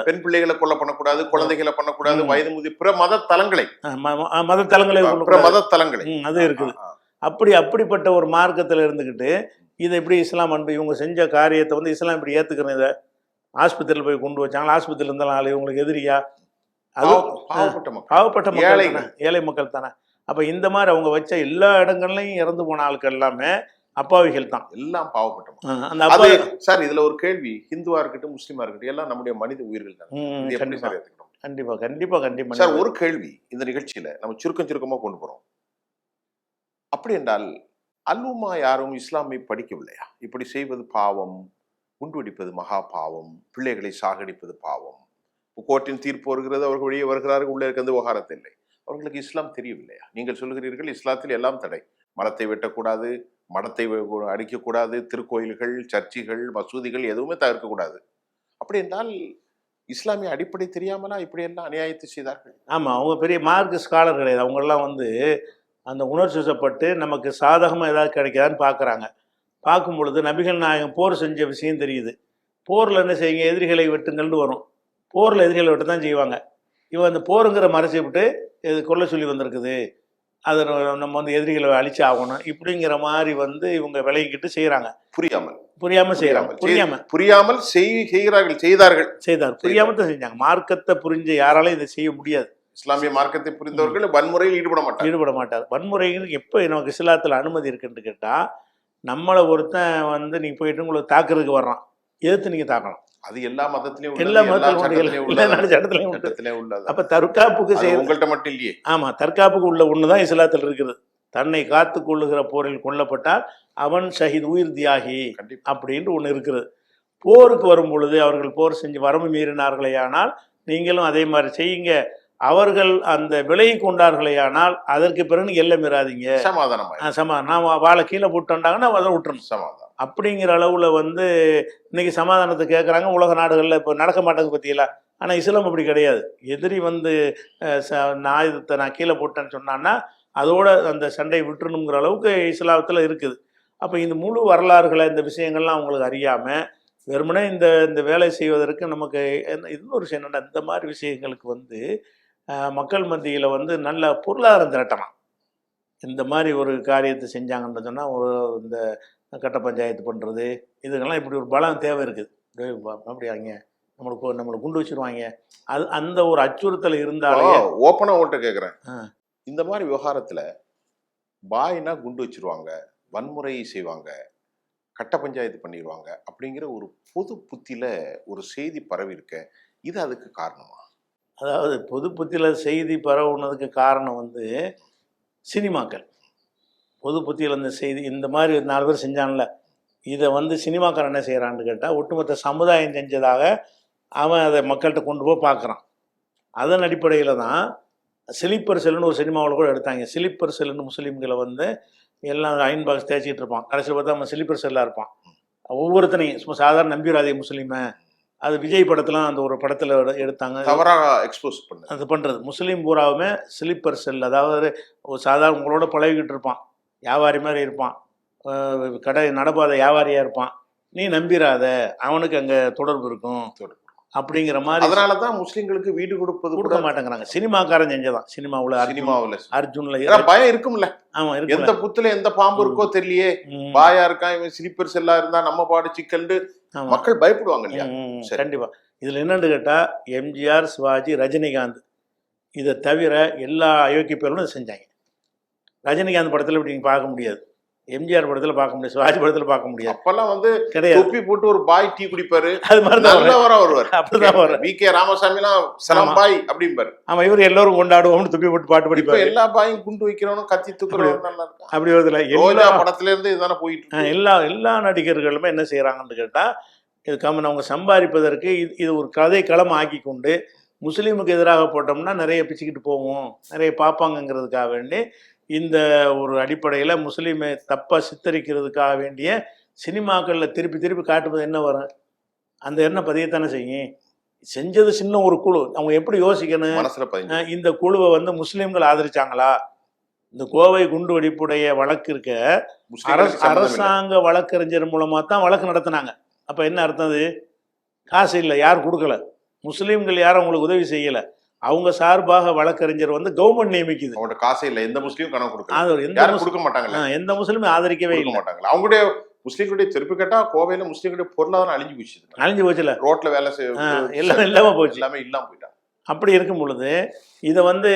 பெண் பிள்ளைகளை கொலை பண்ணக்கூடாது, குழந்தைகளை பண்ணக்கூடாது, வயது முதிய பிற மத தலங்களை அது இருக்குது. அப்படிப்பட்ட ஒரு மார்க்கத்தில் இருந்துக்கிட்டு இதை எப்படி இஸ்லாம் அன்பு இவங்க செஞ்ச காரியத்தை வந்து இஸ்லாம் இப்படி ஏற்றுக்கிறேன். இதை ஆஸ்பத்திரியில் போய் கொண்டு வச்சாங்களா, ஆஸ்பத்திரியில் இருந்தாலும் இவங்களுக்கு எதிரியா? அது பாவப்பட்ட மக்கள், ஏழை மக்கள் தானே. அப்போ இந்த மாதிரி அவங்க வச்ச எல்லா இடங்கள்லையும் இறந்து போன ஆட்கள் எல்லாமே அப்பாவிகள் தான், எல்லாம் பாவப்பட்ட. சார் இதுல ஒரு கேள்வி, ஹிந்துவா இருக்கட்டும் முஸ்லீமா இருக்கட்டும் எல்லாம் நம்முடைய மனித உயிர்கள் தான். கண்டிப்பா சார் ஒரு கேள்வி இந்த நிகழ்ச்சியில நம்ம சுருக்கமா கொண்டு போறோம். அப்படி என்றால் அல்லுமா யாரும் இஸ்லாமை படிக்கவில்லையா? இப்படி செய்வது பாவம், குண்டுவெடிப்பது மகா பாவம், பிள்ளைகளை சாகடிப்பது பாவம், கோர்ட்டின் தீர்ப்பு வருகிறது, அவர்கள் வெளியே வருகிறார்கள், உள்ளே இருக்கிறது விவகாரத்தை இல்லை. அவர்களுக்கு இஸ்லாம் தெரியவில்லையா? நீங்கள் சொல்கிறீர்கள் இஸ்லாத்தில் எல்லாம் தடை, மரத்தை வெட்டக்கூடாது, மடத்தை அடிக்கக்கூடாது, திருக்கோயில்கள், சர்ச்சுகள், மசூதிகள் எதுவுமே தவிர்க்கக்கூடாது. அப்படி என்றால் இஸ்லாமிய அடிப்படை தெரியாமலா இப்படி எல்லாம் அநியாயத்தை செய்தார்கள்? ஆமாம், அவங்க பெரிய மார்க் ஸ்காலர் கிடையாது. அவங்கெல்லாம் வந்து அந்த உணர்ச்சிப்பட்டு நமக்கு சாதகமாக ஏதாவது கிடைக்காதான்னு பார்க்குறாங்க. பார்க்கும் பொழுது நபிகள் நாயகம் போர் செஞ்ச விஷயம் தெரியுது. போரில் என்ன செய்யுங்க, எதிரிகளை வெட்டுங்கள்னு வரும். போரில் எதிரிகளை வெட்ட தான் செய்வாங்க. இவன் அந்த போருங்கிற மறைச்சி விட்டு இது கொல்ல சொல்லி வந்திருக்குது, அதை நம்ம வந்து எதிரிகளை அழிச்சு ஆகணும் இப்படிங்கிற மாதிரி வந்து இவங்க விலகிக்கிட்டு செய்கிறாங்க. புரியாமல் செய்கிறாங்க. புரியாமல் செய்தார்கள். புரியாமல் தான் செஞ்சாங்க. மார்க்கத்தை புரிஞ்ச யாராலையும் இதை செய்ய முடியாது. இஸ்லாமிய மார்க்கத்தை புரிந்தவர்கள் வன்முறையில் ஈடுபட மாட்டார். வன்முறையில் எப்போ நமக்கு இஸ்லாத்தில் அனுமதி இருக்குன்னு கேட்டால், நம்மளை ஒருத்தன் வந்து நீங்கள் போயிட்டு உங்களுக்கு தாக்குறதுக்கு வர்றான், எதிர்த்து நீங்கள் தாக்கலாம். அது எல்லா மதத்திலயும் எல்லா உள்ளது, எல்லா மதத்திலும் உண்டு, சட்டத்திலயும் எல்லா உள்ளது, சட்டத்திலையும் உண்டு. சட்டத்திலயும் உள்ளது. அப்போ தற்காப்புக்கு அது செய்ய உங்கள்ட்ட மட்டும் இல்லையே. ஆமாம், தற்காப்புக்கு உள்ள ஒன்று தான் இஸ்லாத்தில் இருக்குது. தன்னை காத்து கொள்ளுகிற போரில் கொல்லப்பட்டால் அவன் ஷஹீத், உயிர் தியாகி கண்டிப்பா. அப்படின்ட்டு ஒன்று இருக்குது. போருக்கு வரும் பொழுது அவர்கள் போர் செஞ்சு வரம்பு மீறினார்களே ஆனால் நீங்களும் அதே மாதிரி செய்யுங்க. அவர்கள் அந்த விலையை கொண்டார்களேயானால் அதற்கு பிறகு எல்லை மீறாதீங்க. சமாதானம் நான் வாழை கீழே போட்டுட்டாங்கன்னா அதை விட்டுறணும். சமாதானம் அப்படிங்கிற அளவில் வந்து இன்னைக்கு சமாதானத்தை கேட்குறாங்க. உலக நாடுகளில் இப்போ நடக்க மாட்டேங்குது பற்றியில. ஆனால் இஸ்லாம் அப்படி கிடையாது. எதிரி வந்து ஆயுதத்தை நான் கீழே போட்டேன்னு சொன்னான்னா அதோட அந்த சண்டையை விட்டுணுங்கிற அளவுக்கு இஸ்லாமத்தில் இருக்குது. அப்போ இந்த முழு வரலாறுகளை இந்த விஷயங்கள்லாம் அவங்களுக்கு அறியாமல் வெறுமனே இந்த வேலை செய்வதற்கு நமக்கு இன்னொரு விஷயம் என்னென்னா, இந்த மாதிரி விஷயங்களுக்கு வந்து மக்கள் மத்தியில் வந்து நல்ல பொருளாதாரம் திரட்டலாம். இந்த மாதிரி ஒரு காரியத்தை செஞ்சாங்கன்னு சொன்னால் இந்த கட்ட பஞ்சாயத்து பண்ணுறது இதுக்கெல்லாம் இப்படி ஒரு பலம் தேவை இருக்குது. அப்படியாங்க நம்மளை குண்டு வச்சுருவாங்க, அது அந்த ஒரு அச்சுறுத்தல் இருந்தாலே. ஓப்பனாக உங்கள்கிட்ட கேட்குறேன், இந்த மாதிரி விவகாரத்தில் பாய்னா குண்டு வச்சுருவாங்க, வன்முறை செய்வாங்க, கட்ட பஞ்சாயத்து பண்ணிடுவாங்க அப்படிங்கிற ஒரு பொது புத்தியில் ஒரு செய்தி பரவி இருக்க, இது அதுக்கு காரணமா? அதாவது பொது புத்தியில் செய்தி பரவுனதுக்கு காரணம் வந்து சினிமாக்கள். பொது புத்தியில் இந்த செய்தி இந்த மாதிரி 4 பேர் செஞ்சான்ல, இதை வந்து சினிமாக்காரன் என்ன செய்கிறான்னு கேட்டால் ஒட்டுமொத்த சமுதாயம் செஞ்சதாக அவன் அதை மக்கள்கிட்ட கொண்டு போய் பார்க்குறான். அதன் அடிப்படையில் தான் ஸ்லீப்பர் செல்லுன்னு ஒரு சினிமாவில் கூட எடுத்தாங்க. ஸ்லீப்பர் செல்லுன்னு முஸ்லீம்களை வந்து எல்லாம் அயன் பாக்ஸ் தேய்ச்சிட்டு இருப்பான். கடைசியில் பார்த்தா அவன் ஸ்லீப்பர் செல்லாக இருப்பான். ஒவ்வொருத்தனையும் சும்மா சாதாரண நம்பிராதே முஸ்லீமை, அது விஜய் படத்தில் அந்த ஒரு படத்தில் எடுத்தாங்க. தவறாக எக்ஸ்போஸ் பண்ண அது பண்ணுறது முஸ்லீம் பூராவுமே ஸ்லீப்பர் செல். அதாவது ஒரு சாதாரண உங்களோட பழகிக்கிட்டு இருப்பான், வியாபாரி மாதிரி இருப்பான், கடை நடப்பாத வியாபாரியாக இருப்பான். நீ நம்பிராத, அவனுக்கு அங்கே தொடர்பு இருக்கும் அப்படிங்கிற மாதிரி. அதனால தான் முஸ்லீம்களுக்கு வீடு கொடுக்க மாட்டேங்கிறாங்க. சினிமாக்காரன் செஞ்சதான். சினிமாவில் அர்ஜுன்ல பயம் இருக்கும்ல. ஆமா, எந்த புத்துல எந்த பாம்பு இருக்கோ தெரியலையே, பாயா இருக்கான், இவன் ஸ்லீப்பர் செல்லா இருந்தா நம்ம பாடு சிக்கல்னு மக்கள் பயப்படுவாங்க இல்லையா? கண்டிப்பா. இதுல என்னன்னு கேட்டா எம்ஜிஆர், சிவாஜி, ரஜினிகாந்த் இதை தவிர எல்லா அயோக்கிய பேர்களும் செஞ்சாங்க. ரஜினிகாந்த் படத்துல இப்படி நீங்க பார்க்க முடியாது, எம்ஜிஆர் படத்துல பார்க்க முடியாது, சிவாஜி படத்துல பார்க்க முடியாது. அப்பெல்லாம் வந்து கிடையாது. தொப்பி போட்டு ஒரு பாய் டீ குடிப்பாரு, அது மாதிரி நல்லவரா வருவார். அப்படிதான் வர வி.கே. ராமசாமிலாம் சலாம் பாய் அப்படிம்பாரு. ஆமா, இவர் எல்லாரும் கொண்டாடுவோம்னு தொப்பி போட்டு பாட்டு படிப்பாரு. எல்லா பாயும் குண்டு வைக்கிறவனும் கத்தி தூக்குறவனும் நல்லா இருக்கும். அப்படி வருதுல. எல்லா படத்துல இருந்து இதுதானே போயிட்டு எல்லா நடிகர்களுமே என்ன செய்யறாங்கன்னு கேட்டா, இது கம்மன் அவங்க சம்பாதிப்பதற்கு இது ஒரு கதை களம் ஆக்கி கொண்டு முஸ்லீமுக்கு எதிராக போட்டோம்னா நிறைய பிச்சுக்கிட்டு போவோம், நிறைய பார்ப்பாங்கங்கிறதுக்காக வேண்டி இந்த ஒரு அடிப்படையில் முஸ்லீமை தப்பாக சித்தரிக்கிறதுக்காக வேண்டிய சினிமாக்களில் திருப்பி காட்டுவது என்ன வரும்? அந்த எண்ணெய் பதியத்தானே செய்யும். செஞ்சது சின்ன ஒரு குழு. அவங்க எப்படி யோசிக்கணும், இந்த குழுவை வந்து முஸ்லீம்கள் ஆதரிச்சாங்களா? இந்த கோவை குண்டு வெடிப்புடைய வழக்கு இருக்க அரசாங்க வழக்கறிஞர் மூலமாக தான் வழக்கு நடத்தினாங்க. அப்போ என்ன அர்த்தம்? அது காசு இல்லை, யார் கொடுக்கல, முஸ்லீம்கள் யாரும் அவங்களுக்கு உதவி செய்யலை. அவங்க சார்பாக வழக்கறிஞர் வந்து கவர்மெண்ட் நியமிக்குது. அவங்களோட காசு இல்லை, எந்த முஸ்லீம் கணக்கு கொடுக்க மாட்டாங்க, எந்த முஸ்லீமும் ஆதரிக்கவே இல்லை மாட்டாங்க. அவங்களுடைய முஸ்லீம்களுடைய திருப்பி கேட்டா கோவையில முஸ்லீம்களுடைய பொருளாதாரம் அழிஞ்சு போச்சுல. ரோட்ல வேலை எல்லாம் இல்லாம போச்சு, எல்லாமே இல்லாம போயிட்டாங்க. அப்படி இருக்கும் பொழுது இதை வந்து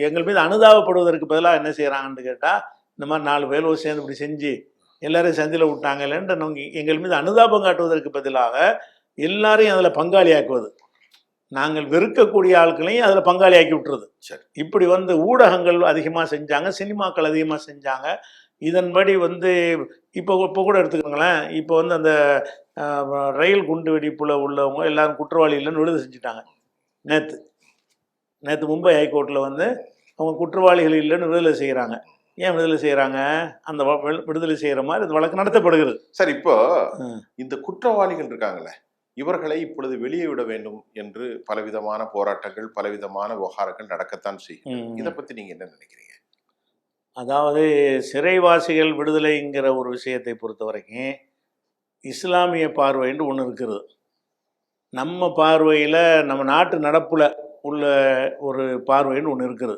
எங்கள் மீது அனுதாபப்படுவதற்கு பதிலாக என்ன செய்யறாங்கன்னு கேட்டா, இந்த மாதிரி 4 பேர் சேர்ந்து இப்படி செஞ்சு எல்லாரையும் சந்தில விட்டாங்க இல்லைன்னு எங்கள் மீது அனுதாபம் காட்டுவதற்கு பதிலாக எல்லாரையும் அதில் பங்காளியாக்குவது, நாங்கள் வெறுக்கக்கூடிய ஆட்களையும் அதில் பங்காளியாக்கி விட்டுறது. சரி, இப்படி வந்து ஊடகங்கள் அதிகமாக செஞ்சாங்க, சினிமாக்கள் அதிகமாக செஞ்சாங்க. இதன்படி வந்து இப்போ கூட எடுத்துக்கோங்களேன், இப்போ வந்து அந்த ரயில் குண்டு வெடிப்பில் உள்ளவங்க எல்லாரும் குற்றவாளி இல்லைன்னு விடுதலை செஞ்சுட்டாங்க. நேற்று மும்பை ஹைகோர்ட்டில் வந்து அவங்க குற்றவாளிகள் இல்லைன்னு விடுதலை செய்கிறாங்க. ஏன் விடுதலை செய்கிறாங்க? அந்த விடுதலை செய்கிற மாதிரி அந்த வழக்கு நடத்தப்படுகிறது. சார், இப்போ இந்த குற்றவாளிகள் இருக்காங்களே, இவர்களை இப்பொழுது வெளியே விட வேண்டும் என்று பலவிதமான போராட்டங்கள், பலவிதமான விவகாரங்கள் நடக்கத்தான் செய்யும். இதை பத்தி நீங்க என்ன நினைக்கிறீங்க? அதாவது சிறைவாசிகள் விடுதலைங்கிற ஒரு விஷயத்தை பொறுத்த வரைக்கும் இஸ்லாமிய பார்வைன்னு ஒன்று இருக்கிறது. நம்ம பார்வையில் நம்ம நாட்டு நடப்புல உள்ள ஒரு பார்வைன்னு ஒன்று இருக்குது.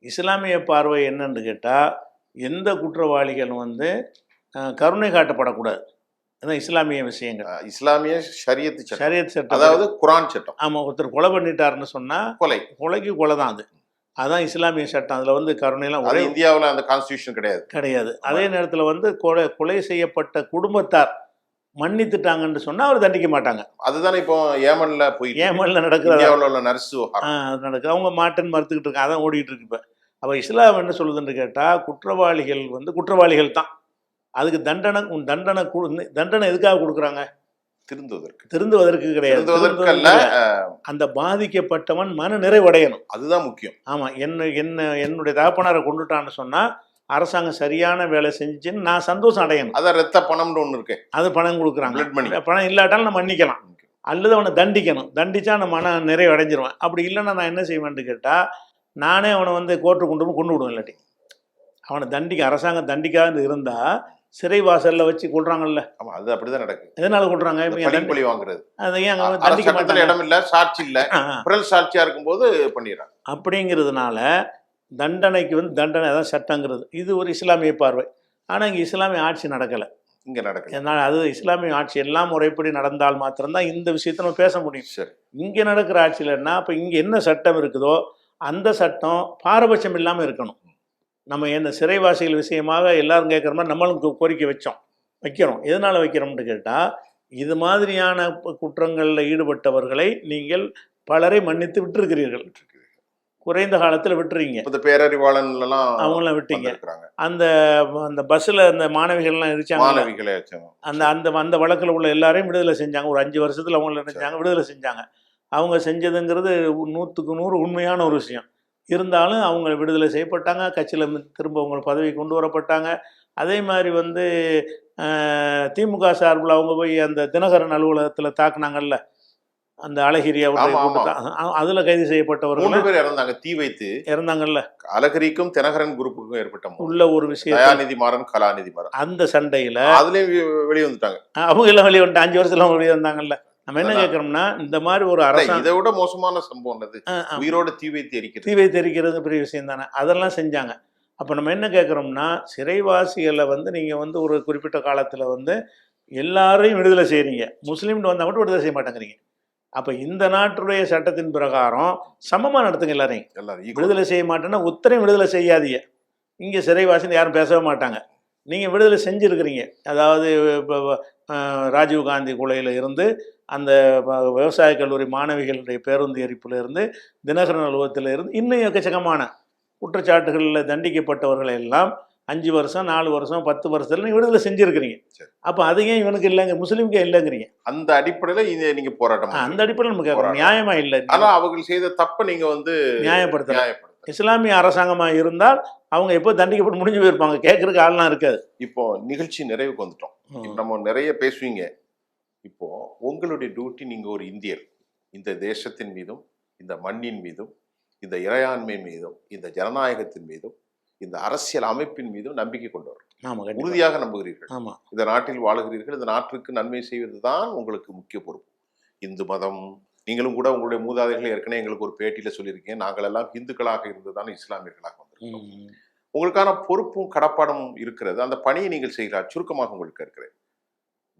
இஸ்லாமிய பார்வை என்னன்னு கேட்டால், எந்த குற்றவாளிகள் வந்து கருணை காட்டப்படக்கூடாது. அதான் இஸ்லாமிய விஷயங்கள். இஸ்லாமிய ஷரியத் சட்டம், அதாவது குர்ஆன் சட்டம். ஆமாம், ஒருத்தர் கொலை பண்ணிட்டாருன்னு சொன்னால் கொலைக்கு கொலை தான் அது. அதான் இஸ்லாமிய சட்டம். அதில் வந்து கருணையெல்லாம் அது இந்தியாவில் அந்த கான்ஸ்டியூஷன் கிடையாது. கிடையாது. அதே நேரத்தில் வந்து கொலை செய்யப்பட்ட குடும்பத்தார் மன்னித்துட்டாங்கன்னு சொன்னால் அவர் தண்டிக்க மாட்டாங்க. அதுதானே இப்போ ஏமன்ல போய் ஏமன்ல நடக்குது. இந்தியாவில் உள்ள நர்ஸு அது நடக்குது. அவங்க மாட்டேன்னு மறுத்துக்கிட்டு இருக்காங்க. அதான் ஓடிட்டு இருக்கு இப்போ. அப்போ இஸ்லாம் என்ன சொல்லுதுன்னு கேட்டால், குற்றவாளிகள் வந்து குற்றவாளிகள் தான். அதுக்கு தண்டனை எதுக்காக கொடுக்குறாங்க? திருந்துவதற்கு கிடையாது. அந்த பாதிக்கப்பட்டவன் மன நிறைவடையணும். அதுதான் முக்கியம். ஆமா, என்னுடைய தகப்பனாரை கொண்டுட்டான்னு சொன்னா அரசாங்கம் சரியான வேலை செஞ்சுன்னு நான் சந்தோஷம் அடையணும். அதான் ரத்த பணம்னு ஒன்று இருக்கு. அது பணம் கொடுக்குறாங்க. பணம் இல்லாட்டாலும் நம்ம மன்னிக்கலாம், அல்லது அவனை தண்டிக்கணும். தண்டிச்சா நான் மன நிறைவு அடைஞ்சிருவேன். அப்படி இல்லைன்னா நான் என்ன செய்வேன்னு கேட்டா, நானே அவனை வந்து கோர்ட்டு கொண்டு விடுவேன். இல்லாட்டி அவனை அரசாங்கம் தண்டிக்காது இருந்தா சிறை வாசல்ல வச்சு கொள்றாங்கல்ல. ஆமா, அது அப்படிதான் நடக்குது. எதனால கொள்றாங்க? பழி வாங்குறது. அதை ஏன் தண்டிக்க மாட்டாங்க? இடம் இல்ல, சாட்சி இல்ல, புரல் சாட்சியா இருக்கும்போது பண்ணிடுறாங்க. அப்படிங்கிறதுனால தண்டனைக்கு வந்து தண்டனை தான் சட்டங்கிறது. இது ஒரு இஸ்லாமிய பார்வை. ஆனால் இங்கே இஸ்லாமிய ஆட்சி நடக்கலை. இங்கே நடக்கலை. அதனால் அது இஸ்லாமிய ஆட்சி எல்லாம் முறைப்படி நடந்தால் மாத்திரம்தான் இந்த விஷயத்தை நம்ம பேச முடியும். சரி, இங்கே நடக்கிற ஆட்சியில் என்ன, இப்போ இங்கே என்ன சட்டம் இருக்குதோ அந்த சட்டம் பாரபட்சம் இல்லாமல் இருக்கணும். நம்ம என்ன சிறைவாசிகள் விஷயமாக எல்லாரும் கேட்குற மாதிரி நம்மளும் கோரிக்கை வைக்கிறோம். எதனால் வைக்கிறோம்னு கேட்டால், இது மாதிரியான குற்றங்களில் ஈடுபட்டவர்களை நீங்கள் பலரை மன்னித்து விட்டுருக்கிறீர்கள். குறைந்த காலத்தில் விட்டுறீங்க. இந்த பேரறிவாளன் அவங்களாம் விட்டீங்க. அந்த அந்த பஸ்ஸில் அந்த மாணவிகள்லாம் இருந்துச்சாங்க. அந்த அந்த அந்த வழக்கில் உள்ள எல்லாரையும் விடுதலை செஞ்சாங்க. ஒரு 5 வருஷத்தில் அவங்கள நினைச்சாங்க விடுதலை செஞ்சாங்க. அவங்க செஞ்சதுங்கிறது 100க்கு 100 உண்மையான ஒரு விஷயம். இருந்தாலும் அவங்க விடுதலை செய்யப்பட்டாங்க. கட்சியில் திரும்ப அவங்க பதவி கொண்டு வரப்பட்டாங்க. அதே மாதிரி வந்து திமுக சார்பில் அவங்க போய் அந்த தினகரன் அலுவலகத்தில் தாக்குனாங்கல்ல, அந்த அழகிரி அதுல கைது செய்யப்பட்டவர்கள் 3 பேர் இறந்தாங்க. தீ வைத்து இறந்தாங்கல்ல. அழகிரிக்கும் தினகரன் குரூப்புக்கும் ஏற்பட்ட உள்ள ஒரு விஷயம், தயாநிதி மாறன் கலாநிதி மாறன், அந்த சண்டையில அதுலயும் வெளியே வந்துட்டாங்க. அவங்க எல்லாம் வெளியே வந்துட்டு 5 வருஷத்துல வெளியே வந்தாங்கல்ல. நம்ம என்ன கேட்கறோம்னா, இந்த மாதிரி ஒரு அரசாங்கம், இதை விட மோசமான சம்பவம் அது. உயிரோட தீ வைத்து எரிக்கிறது பெரிய விஷயம் தானே. அதெல்லாம் செஞ்சாங்க. அப்ப நம்ம என்ன கேட்கறோம்னா, சிறைவாசிகளை வந்து நீங்க வந்து ஒரு குறிப்பிட்ட காலத்துல வந்து எல்லாரையும் விடுதலை செய்யறீங்க, முஸ்லீம்னு வந்தா மட்டும் விடுதலை செய்ய மாட்டேங்கிறீங்க. அப்போ இந்த நாட்டுடைய சட்டத்தின் பிரகாரம் சமமாக நடத்துங்க. எல்லாரையும் விடுதலை செய்ய மாட்டேன்னா உத்தரையும் விடுதலை செய்யாதீங்க. இங்கே சிறைவாசின்னு யாரும் பேசவே மாட்டாங்க. நீங்கள் விடுதலை செஞ்சுருக்கிறீங்க. அதாவது இப்போ ராஜீவ்காந்தி கொலையில் இருந்து, அந்த விவசாய கல்லூரி மாணவிகளுடைய பேருந்து எரிப்பில் இருந்து, தினகரன் அலுவலகத்தில் இருந்து, இன்னும் எக்கச்சக்கமான குற்றச்சாட்டுகளில் தண்டிக்கப்பட்டவர்களை எல்லாம் 5 வருஷம் 4 வருஷம் 10 வருஷத்துல நீங்க விடுதலை செஞ்சிருக்கிறீங்க. அப்ப அது ஏன் இவனுக்கு இல்லைங்க, முஸ்லீமுக்கு இல்லைங்கிறீங்க? அந்த அடிப்படையில நீங்க போராட்டம், அந்த அடிப்படையில் நம்ம கேட்கறோம். நியாயமா இல்லை. ஆனா அவர்கள் செய்த தப்ப நீங்க வந்து நியாயப்படுத்த. இஸ்லாமிய அரசாங்கமா இருந்தால் அவங்க எப்போ தண்டிக்கப்பட்டு முடிஞ்சு போயிருப்பாங்க. கேட்கறதுக்கு ஆள்லாம் இருக்காது. இப்போ நிகழ்ச்சி நிறைவுக்கு வந்துட்டோம். நம்ம நிறைய பேசுவீங்க. இப்போ உங்களுடைய டியூட்டி, நீங்க ஒரு இந்தியர், இந்த தேசத்தின் மீதும் இந்த மண்ணின் மீதும் இந்த இறையாண்மை மீதும் இந்த ஜனநாயகத்தின் மீதும் இந்த அரசியல் அமைப்பின் மீதும் நம்பிக்கை கொண்டவர், உறுதியாக நம்புகிறீர்கள். இந்த நாட்டில் வாழுகிறீர்கள். இந்த நாட்டிற்கு நன்மை செய்வதுதான் உங்களுக்கு முக்கிய பொறுப்பு. இந்து மதம், நீங்களும் கூட உங்களுடைய மூதாதைகளை ஏற்கனவே எங்களுக்கு ஒரு பேட்டியில சொல்லியிருக்கீங்க, நாங்கள் எல்லாம் இந்துக்களாக இருந்துதான் இஸ்லாமியர்களாக வந்திருக்கோம். உங்களுக்கான பொறுப்பும் கடப்பாடும் இருக்கிறது. அந்த பணியை நீங்கள் செய்கிறார். சுருக்கமாக உங்களுக்கு இருக்கிறேன்.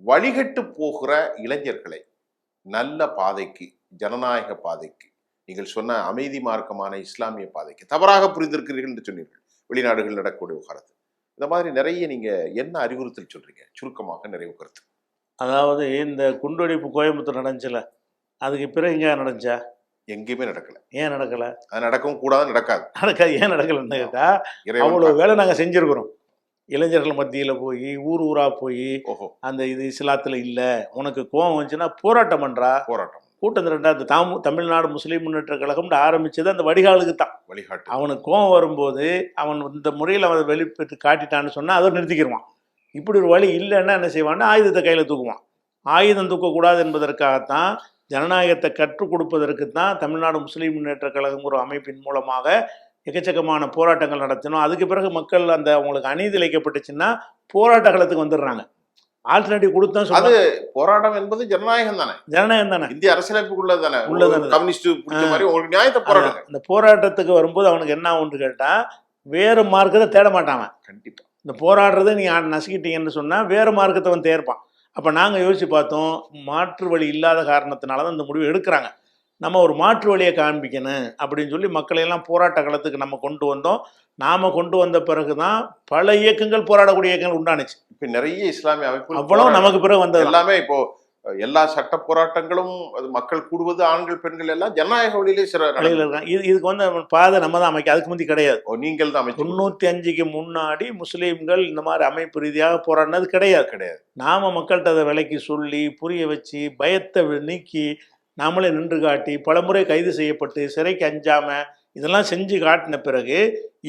வழிகட்டு போகிற இளைஞர்களை நல்ல பாதைக்கு, ஜனநாயக பாதைக்கு, நீங்கள் சொன்ன அமைதி மார்க்கமான இஸ்லாமிய பாதைக்கு தவறாக புரிந்திருக்கிறீர்கள் என்று சொன்னீர்கள். வெளிநாடுகள் நடக்கக்கூடிய விவகாரத்து இந்த மாதிரி நிறைய நீங்க என்ன அறிவுறுத்தல் சொல்றீங்க? சுருக்கமாக நிறைவு கருத்து. அதாவது இந்த குண்டுவெடிப்பு கோயம்புத்தூர் நடந்துச்சுல, அதுக்கு பிறகு எங்க நடந்துச்சா? எங்கேயுமே நடக்கல. ஏன் நடக்கல? அது நடக்கவும் கூடாது, நடக்காது. ஏன் நடக்கலன்னு கேட்டா, அவ்வளவு வேலை நாங்க செஞ்சிருக்கிறோம். இளைஞர்கள் மத்தியில போய் ஊர் ஊரா போய் அந்த இது இஸ்லாத்துல இல்ல, உனக்கு கோபம் வந்துச்சுன்னா போராட்டம் பண்றா. போராட்டம் கூட்டம் திரண்டா. தமிழ்நாடு முஸ்லீம் முன்னேற்ற கழகம் ஆரம்பிச்சது அந்த வடிகாலுக்கு தான். அவனுக்கு கோபம் வரும்போது அவன் இந்த முறையில் அவன் வெளிப்பட்டு காட்டிட்டான்னு சொன்னா அதை நிறுத்திக்கிடுவான். இப்படி ஒரு வழி இல்லைன்னா என்ன செய்வான்னா, ஆயுதத்தை கையில் தூக்குவான். ஆயுதம் தூக்கக்கூடாது என்பதற்காகத்தான், ஜனநாயகத்தை கற்றுக் கொடுப்பதற்கு தான் தமிழ்நாடு முஸ்லீம் முன்னேற்ற கழகம் ஒரு அமைப்பின் மூலமாக எக்கச்சக்கமான போராட்டங்கள் நடத்தணும். அதுக்கு பிறகு மக்கள் அந்த அவங்களுக்கு அநீதி இழைக்கப்பட்டுச்சுன்னா போராட்ட களத்துக்கு வந்துடுறாங்க. ஆல்டர்னேட்டிவ் கொடுத்தா அது போராட்டம் என்பது ஜனநாயகம் தானே. ஜனநாயகம் தானே, இந்திய அரசியலமைப்புக்குள்ளது தானே. கம்யூனிஸ்ட் மாதிரி உங்களுக்கு நியாயத்தை போராடுங்க. இந்த போராட்டத்துக்கு வரும்போது அவனுக்கு என்ன ஒன்று கேட்டா, வேறு மார்க்கத்தை தேட மாட்டான். கண்டிப்பா இந்த போராடுறதை நீ நசுக்கிட்டீங்கன்னு சொன்னா வேறு மார்க்கத்தை அவன் தேர்ப்பான். அப்ப நாங்க யோசிச்சு பார்த்தோம், மாற்று வழி இல்லாத காரணத்தினால தான் இந்த முடிவு எடுக்கிறாங்க. நம்ம ஒரு மாற்று வழியை காண்பிக்கணும் அப்படின்னு சொல்லி மக்களையெல்லாம் போராட்ட களத்துக்கு நம்ம கொண்டு வந்தோம். நாம் கொண்டு வந்த பிறகு தான் பல இயக்கங்கள் போராடக்கூடிய இயக்கங்கள் உண்டானுச்சு. இப்ப நிறைய இஸ்லாமிய அமைப்புகள் அவ்வளவு நமக்கு பிறகு வந்தது எல்லாமே இப்போ எல்லா சட்ட போராட்டங்களும் அது மக்கள் கூடுவது ஆண்கள் பெண்கள் எல்லாம் ஜனநாயக வழியிலே சில வழியில் இருக்காங்க. இதுக்கு வந்து பாதை நம்ம தான் அமைக்க, அதுக்கு முந்தி கிடையாது. நீங்கள் தான் அமைச்சு 95க்கு முன்னாடி முஸ்லீம்கள் இந்த மாதிரி அமைப்பு ரீதியாக போராடினது கிடையாது. நாம மக்கள்கிட்ட அதை விலைக்கு சொல்லி புரிய வச்சு பயத்தை நீக்கி நாமளே நின்று காட்டி பலமுறை கைது செய்யப்பட்டு சிறைக்கு அஞ்சாம இதெல்லாம் செஞ்சு காட்டின பிறகு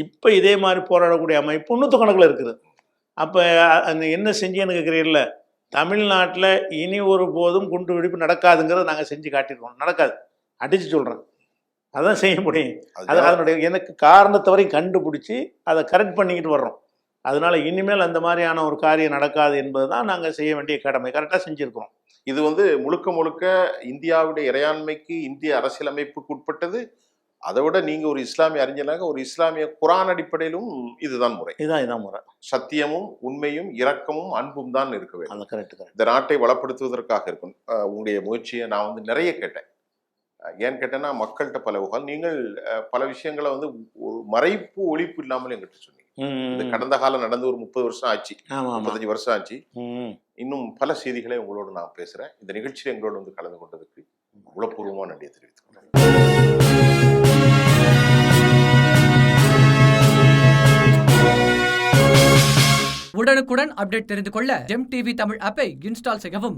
இப்போ இதே மாதிரி போராடக்கூடிய அமைப்பு 100 கணக்கில் இருக்குது. அப்போ என்ன செஞ்சேன்னு கேட்குறீங்கள, தமிழ்நாட்டில் இனி ஒரு போதும் குண்டு வெடிப்பு நடக்காதுங்கிறத நாங்கள் செஞ்சு காட்டியிருக்கோம். நடக்காது, அடித்து சொல்கிறேன். அதான் செய்ய முடியும். அதனுடைய எனக்கு காரணத்தை வரையும் கண்டுபிடிச்சி அதை கரெக்ட் பண்ணிக்கிட்டு வர்றோம். அதனால இனிமேல் அந்த மாதிரியான ஒரு காரியம் நடக்காது என்பது தான் நாங்கள் செய்ய வேண்டிய கடமை. கரெக்டாக செஞ்சுருக்கிறோம். இது வந்து முழுக்க முழுக்க இந்தியாவுடைய இறையாண்மைக்கு இந்திய அரசியலமைப்புக்கு உட்பட்டது. அதை விட நீங்க ஒரு இஸ்லாமிய அறிஞராக ஒரு இஸ்லாமிய குரான் அடிப்படையிலும் இதுதான் முறை. இதான் முறை. சத்தியமும் உண்மையும் இரக்கமும் அன்பும் தான் இருக்க வேண்டும். கரெக்ட். இந்த நாட்டை வளப்படுத்துவதற்காக இருக்கும் உங்களுடைய முயற்சியை நான் வந்து நிறைய கேட்டேன். ஏன்னு கேட்டேன்னா மக்கள்கிட்ட பல நீங்கள் பல விஷயங்களை வந்து ஒரு மறைப்பு ஒழிப்பு இல்லாமல் என்கிட்ட சொன்னீங்க. இந்த கடந்த காலம் நடந்து ஒரு 30 வருஷம் ஆச்சு, 35 வருஷம் ஆச்சு. இன்னும் பல செய்திகளை உங்களோடு நான் பேசுறேன். இந்த நிகழ்ச்சியில் எங்களோடு வந்து கலந்து கொண்டதுக்கு உளப்பூர்வமா நன்றியை தெரிவித்துக் கொள்கிறேன். உடனுக்குடன் அப்டேட் தெரிந்து கொள்ள ஜெம் டிவி தமிழ் ஆப்பை இன்ஸ்டால் செய்யவும்.